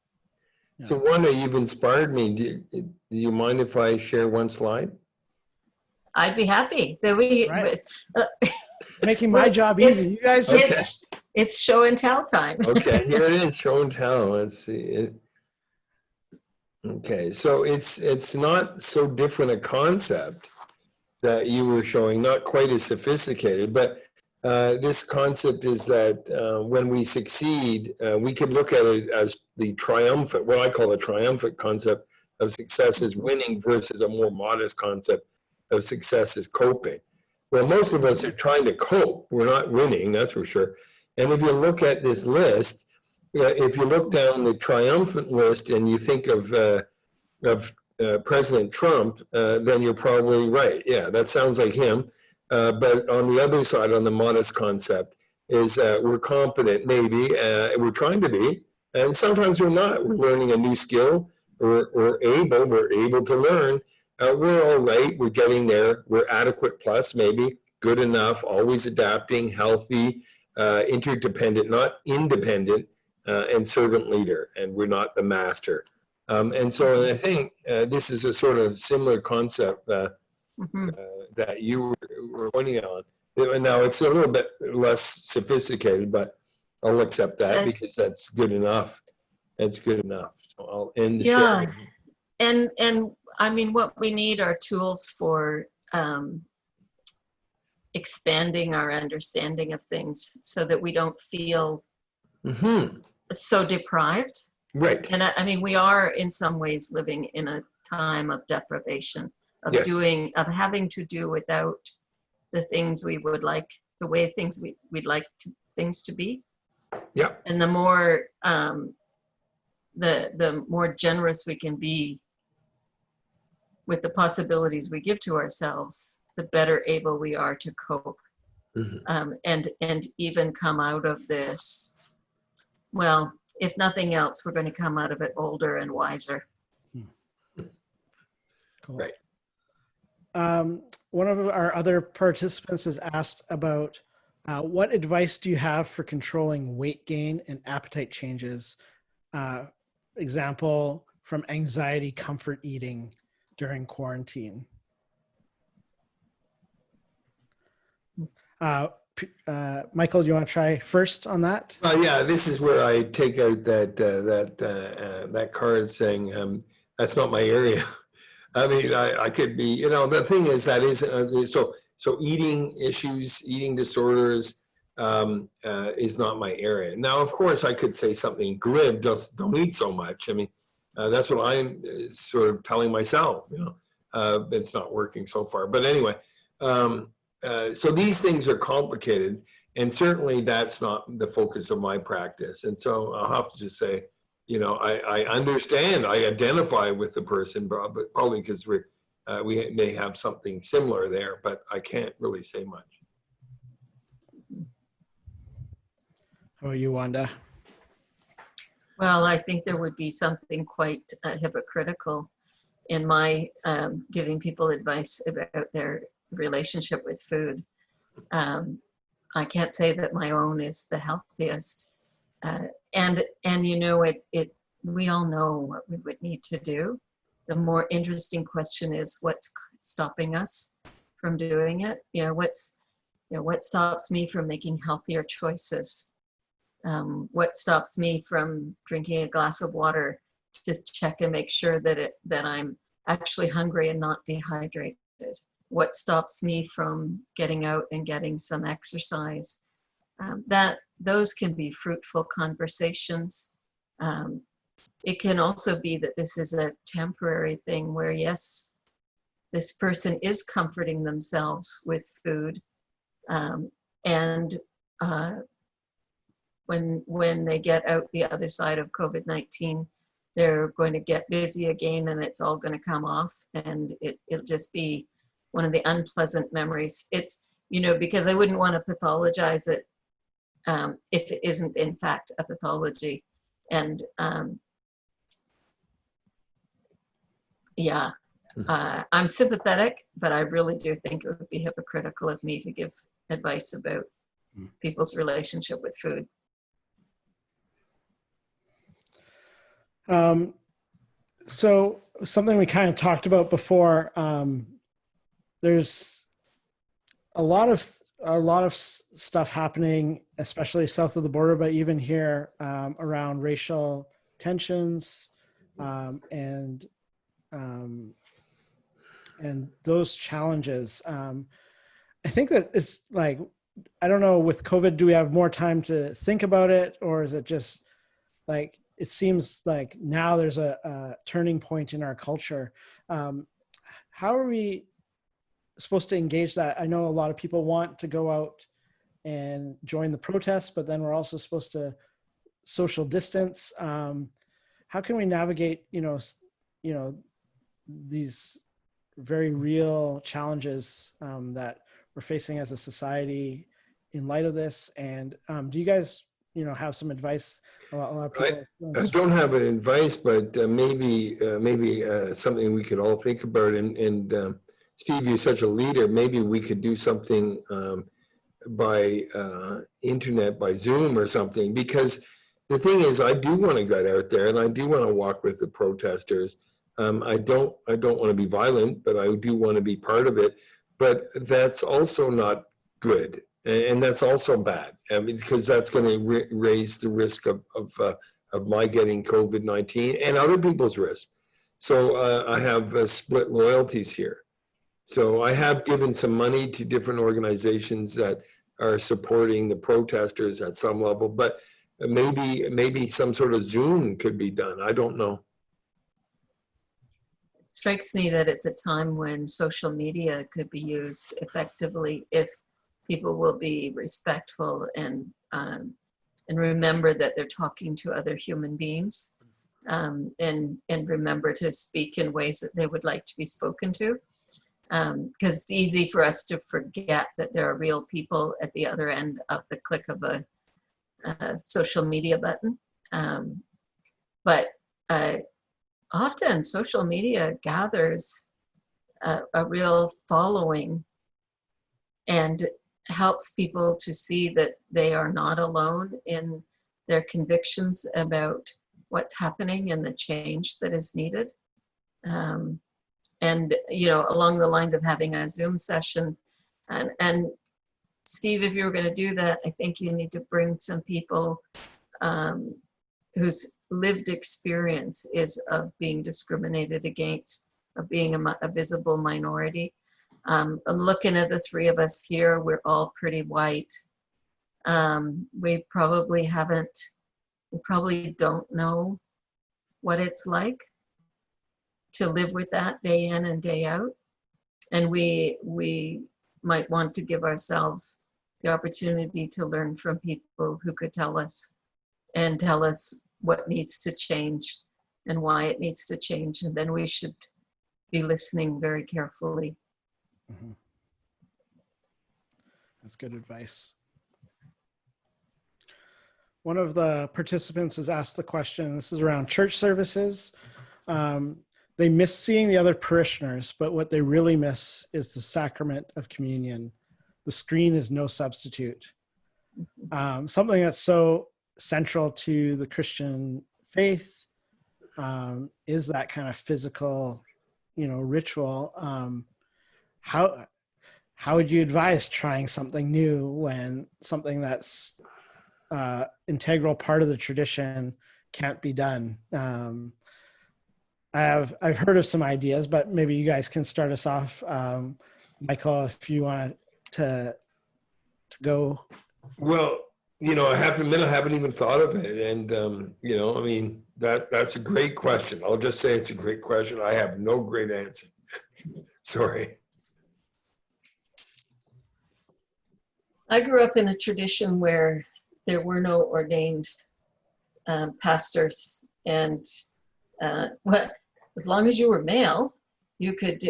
Yeah. So Wanda, you've inspired me. Do you mind if I share one slide? I'd be happy. Making my job easy. You guys just... It's show and tell time. Okay, here it is, show and tell. Let's see. Okay, so it's not so different a concept that you were showing, not quite as sophisticated, but this concept is that when we succeed, we could look at it as the triumphant, what I call the triumphant concept of success is winning, versus a more modest concept of success is coping. Well, most of us are trying to cope. We're not winning, that's for sure. And if you look at this list, if you look down the triumphant list and you think of President Trump, then you're probably right. Yeah, that sounds like him. But on the other side, on the modest concept, is we're competent, maybe, we're trying to be, and sometimes we're not. We're learning a new skill, we're able to learn. We're all right, we're getting there, we're adequate plus, maybe, good enough, always adapting, healthy, interdependent, not independent, and servant leader, and we're not the master. And so I think this is a sort of similar concept that you were pointing on. Now it's a little bit less sophisticated, but I'll accept that because that's good enough. That's good enough. So I'll end the sharing. And I mean, what we need are tools for expanding our understanding of things so that we don't feel so deprived. Right. And I mean, we are in some ways living in a time of deprivation, of having to do without the things we would like, the way we'd like things to be. Yeah. And the more the more generous we can be with the possibilities we give to ourselves, the better able we are to cope, and even come out of this. Well, if nothing else, we're going to come out of it older and wiser. Cool. Right. One of our other participants has asked about what advice do you have for controlling weight gain and appetite changes? Example from anxiety, comfort eating during quarantine. Michael, do you want to try first on that? Yeah, this is where I take out that card saying that's not my area. I mean, I could be, the thing is that is so eating issues, eating disorders is not my area. Now, of course, I could say something glib, just don't eat so much. I mean, that's what I'm sort of telling myself. It's not working so far. But anyway. So these things are complicated, and certainly that's not the focus of my practice. And so I'll have to just say, I understand, I identify with the person, but probably because we may have something similar there, but I can't really say much. How about you, Wanda? Well, I think there would be something quite hypocritical in my giving people advice about their relationship with food. I can't say that my own is the healthiest. And we all know what we would need to do. The more interesting question is what's stopping us from doing it? What stops me from making healthier choices? What stops me from drinking a glass of water to check and make sure that I'm actually hungry and not dehydrated? What stops me from getting out and getting some exercise? Those can be fruitful conversations. It can also be that this is a temporary thing where, yes, this person is comforting themselves with food. When they get out the other side of COVID-19, they're going to get busy again and it's all going to come off, and it'll just be one of the unpleasant memories. It's, because I wouldn't want to pathologize it if it isn't in fact a pathology. And I'm sympathetic, but I really do think it would be hypocritical of me to give advice about people's relationship with food. So something we kind of talked about before, there's a lot of stuff happening, especially south of the border, but even here around racial tensions and those challenges. I think that it's like, I don't know, with COVID, do we have more time to think about it, or is it just like, it seems like now there's a turning point in our culture. How are we supposed to engage that? I know a lot of people want to go out and join the protests, but then we're also supposed to social distance. How can we navigate, these very real challenges that we're facing as a society in light of this? And do you guys, have some advice? A lot of people. I don't have an advice, but maybe something we could all think about. And Steve, you're such a leader. Maybe we could do something by internet, by Zoom or something. Because the thing is, I do want to get out there, and I do want to walk with the protesters. I don't want to be violent, but I do want to be part of it. But that's also not good. And that's also bad, because that's going to raise the risk of my getting COVID-19 and other people's risk. So I have split loyalties here. So I have given some money to different organizations that are supporting the protesters at some level, but maybe some sort of Zoom could be done. I don't know. It strikes me that it's a time when social media could be used effectively if people will be respectful and remember that they're talking to other human beings, and remember to speak in ways that they would like to be spoken to. Because it's easy for us to forget that there are real people at the other end of the click of a social media button. But often social media gathers a real following and helps people to see that they are not alone in their convictions about what's happening and the change that is needed. And, you know, along the lines of having a Zoom session. And Steve, if you were going to do that, I think you need to bring some people whose lived experience is of being discriminated against, of being a visible minority. I'm looking at the three of us here, we're all pretty white. We probably don't know what it's like to live with that day in and day out. And we might want to give ourselves the opportunity to learn from people who could tell us what needs to change and why it needs to change. And then we should be listening very carefully. Mm-hmm. That's good advice. One of the participants has asked the question, this is around church services. They miss seeing the other parishioners, but what they really miss is the sacrament of communion. The screen is no substitute. Something that's so central to the Christian faith is that kind of physical, ritual. How would you advise trying something new when something that's integral part of the tradition can't be done? I've heard of some ideas, but maybe you guys can start us off. Michael, if you want to go. Well, I have to admit, I haven't even thought of it. And, I mean, that's a great question. I'll just say it's a great question. I have no great answer. Sorry. I grew up in a tradition where there were no ordained pastors, and as long as you were male, you could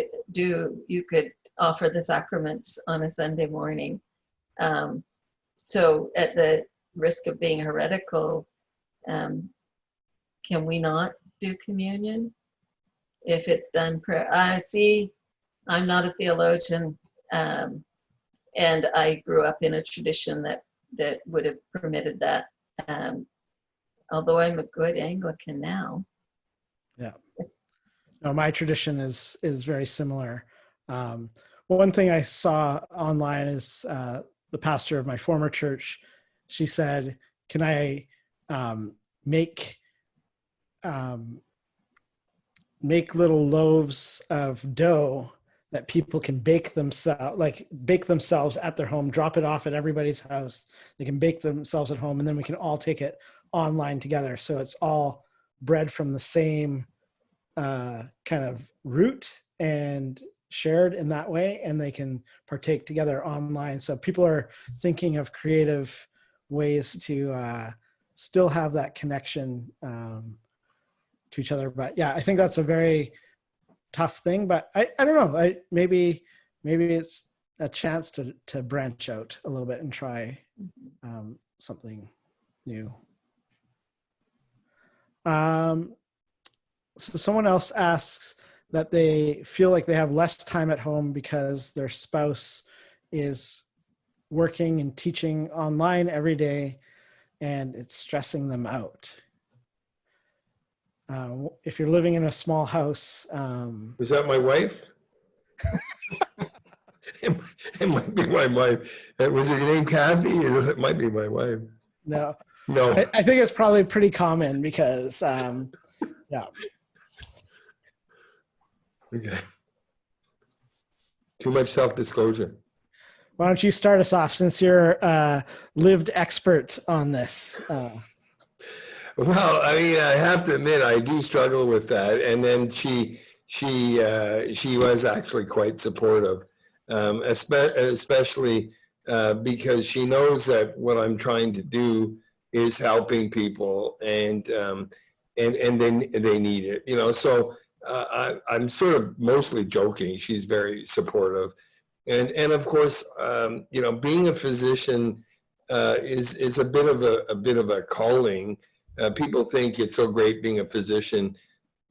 offer the sacraments on a Sunday morning. So at the risk of being heretical, can we not do communion if it's done prayer? I'm not a theologian, and I grew up in a tradition that would have permitted that. Although I'm a good Anglican now. Yeah. No, my tradition is very similar. One thing I saw online is the pastor of my former church. She said, "Can I make little loaves of dough that people can bake themselves at their home, drop it off at everybody's house. They can bake themselves at home, and then we can all take it online together. So it's all bread from the same kind of root and shared in that way, and they can partake together online." So people are thinking of creative ways to still have that connection to each other. But yeah, I think that's a very tough thing, but I don't know. Maybe it's a chance to branch out a little bit and try something new. So someone else asks that they feel like they have less time at home because their spouse is working and teaching online every day, and it's stressing them out. If you're living in a small house. Was that my wife? It might be my wife. Was her name Kathy? It might be my wife. No. I think it's probably pretty common because, yeah. Okay. Too much self-disclosure. Why don't you start us off, since you're a lived expert on this? Well, I mean, I have to admit, I do struggle with that. And then she was actually quite supportive, especially because she knows that what I'm trying to do is helping people, and then they need it, So I'm sort of mostly joking. She's very supportive, and of course, being a physician is a bit of a calling. People think it's so great being a physician.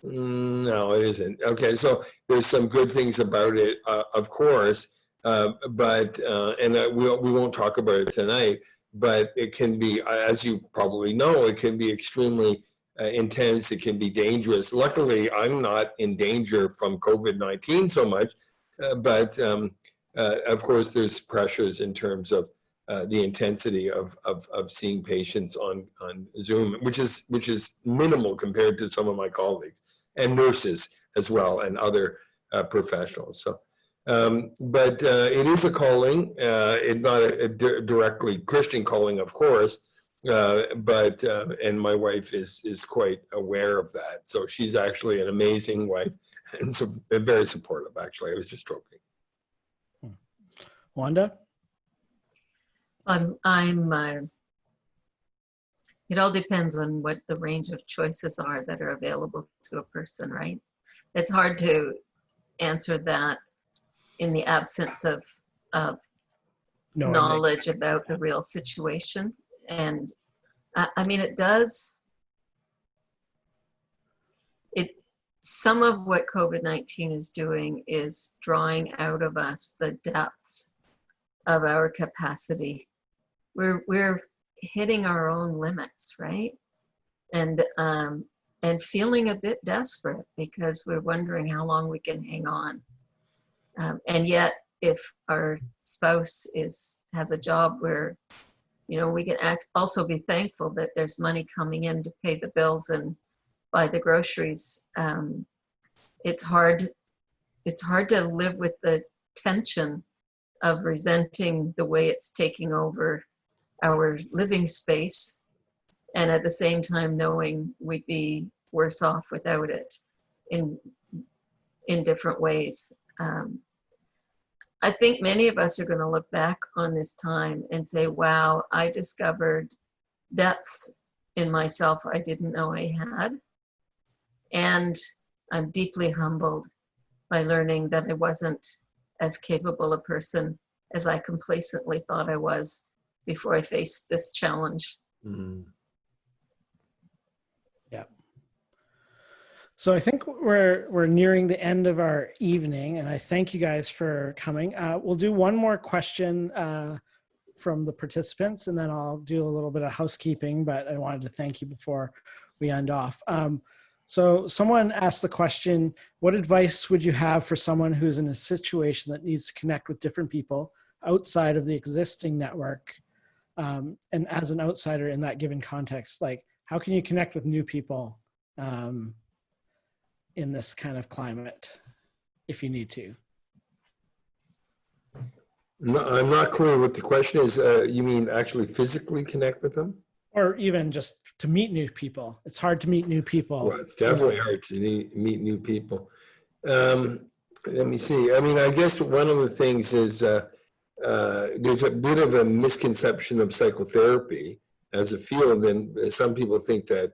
No, it isn't. Okay, so there's some good things about it, of course, but we won't talk about it tonight. But it can be, as you probably know, it can be extremely intense. It can be dangerous. Luckily, I'm not in danger from COVID-19 so much, but of course, there's pressures in terms of the intensity of seeing patients on Zoom, which is minimal compared to some of my colleagues and nurses as well and other professionals. So, but it is a calling. It's not a directly Christian calling, of course, but and my wife is quite aware of that. So she's actually an amazing wife and so very supportive. Actually, I was just joking. Wanda? It all depends on what the range of choices are that are available to a person, right? It's hard to answer that in the absence of knowledge about the real situation. And I mean, some of what COVID-19 is doing is drawing out of us the depths of our capacity. We're hitting our own limits, right? And feeling a bit desperate because we're wondering how long we can hang on. And yet, if our spouse has a job where, you know, we can also be thankful that there's money coming in to pay the bills and buy the groceries. It's hard to live with the tension of resenting the way it's taking over our living space, and at the same time knowing we'd be worse off without it in different ways. I think many of us are going to look back on this time and say, wow, I discovered depths in myself I didn't know I had. And I'm deeply humbled by learning that I wasn't as capable a person as I complacently thought I was before I faced this challenge. Mm-hmm. Yeah. So I think we're nearing the end of our evening, and I thank you guys for coming. We'll do one more question from the participants, and then I'll do a little bit of housekeeping, but I wanted to thank you before we end off. So someone asked the question, what advice would you have for someone who's in a situation that needs to connect with different people outside of the existing network? And as an outsider in that given context, like how can you connect with new people in this kind of climate if you need to? No, I'm not clear what the question is. You mean actually physically connect with them? Or even just to meet new people. It's hard to meet new people. Well, it's definitely hard to meet new people. Let me see. I mean, I guess one of the things is there's a bit of a misconception of psychotherapy as a field, and some people think that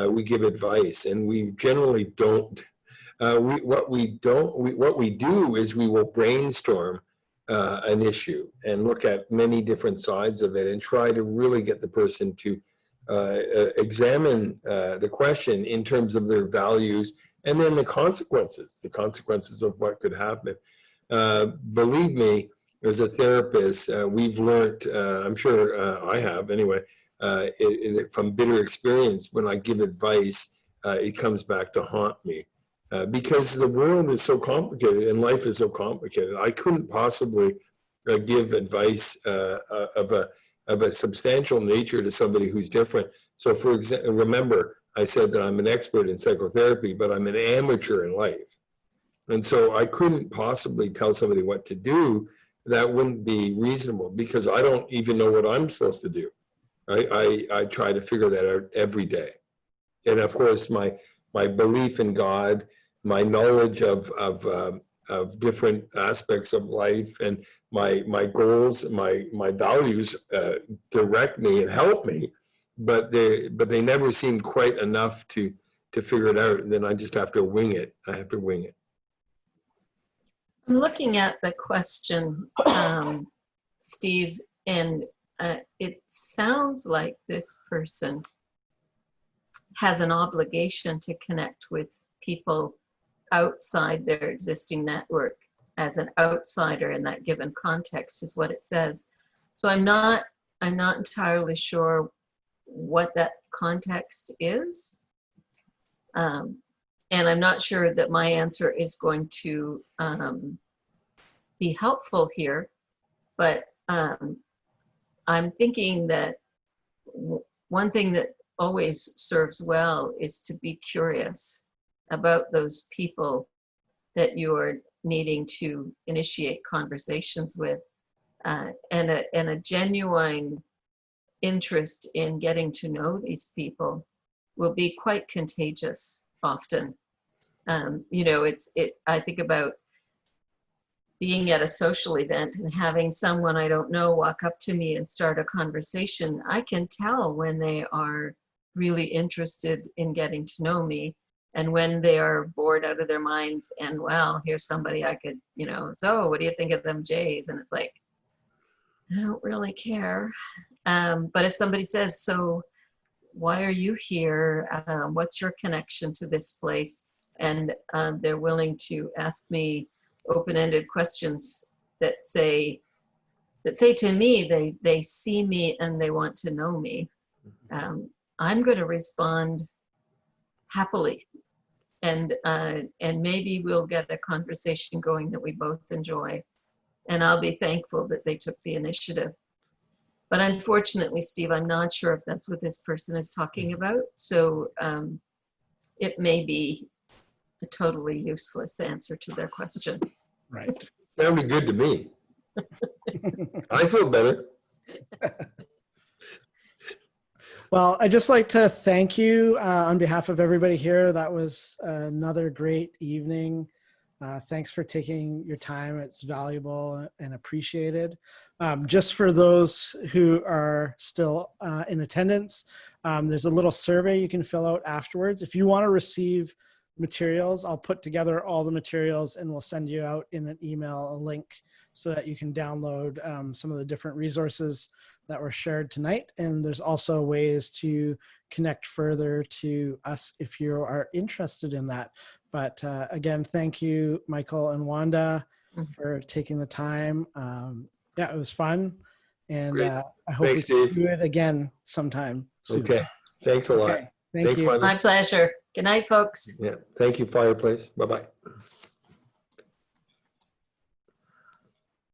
we give advice, and we generally don't. What we do is we will brainstorm an issue and look at many different sides of it and try to really get the person to examine the question in terms of their values and then the consequences of what could happen. Believe me, as a therapist, we've learned, I'm sure I have anyway, from bitter experience, when I give advice, it comes back to haunt me. Because the world is so complicated and life is so complicated. I couldn't possibly give advice of a substantial nature to somebody who's different. So for example, remember, I said that I'm an expert in psychotherapy, but I'm an amateur in life. And so I couldn't possibly tell somebody what to do. That wouldn't be reasonable because I don't even know what I'm supposed to do. I try to figure that out every day. And of course, my belief in God, my knowledge of different aspects of life, and my goals, my values direct me and help me, but they never seem quite enough to figure it out. And then I just have to wing it. I have to wing it. I'm looking at the question, Steve, and it sounds like this person has an obligation to connect with people outside their existing network as an outsider in that given context, is what it says. So I'm not entirely sure what that context is. And I'm not sure that my answer is going to be helpful here, but I'm thinking that one thing that always serves well is to be curious about those people that you're needing to initiate conversations with, and a genuine interest in getting to know these people will be quite contagious often. You know, I think about being at a social event and having someone I don't know walk up to me and start a conversation. I can tell when they are really interested in getting to know me, and when they are bored out of their minds and, well, here's somebody I could, you know, so what do you think of them Jays? And it's like, I don't really care. But if somebody says, so why are you here? What's your connection to this place? And they're willing to ask me open-ended questions that say to me, they see me and they want to know me. I'm going to respond happily, and maybe we'll get a conversation going that we both enjoy, and I'll be thankful that they took the initiative. But unfortunately, Steve, I'm not sure if that's what this person is talking about. So it may be a totally useless answer to their question. Right. Sounded good to me. I feel better. Well, I'd just like to thank you on behalf of everybody here. That was another great evening. Thanks for taking your time. It's valuable and appreciated. Just for those who are still in attendance, there's a little survey you can fill out afterwards. If you want to receive materials, I'll put together all the materials and we'll send you out in an email a link so that you can download some of the different resources that were shared tonight. And there's also ways to connect further to us if you are interested in that. But again, thank you, Michael and Wanda, for taking the time. Yeah, it was fun. And I hope Thanks, we can Steve. do it again sometime soon. Okay. Thanks a lot. Okay. Thank Thanks, you. Wanda. My pleasure. Good night, folks. Yeah. Thank you, Fireplace. Bye-bye.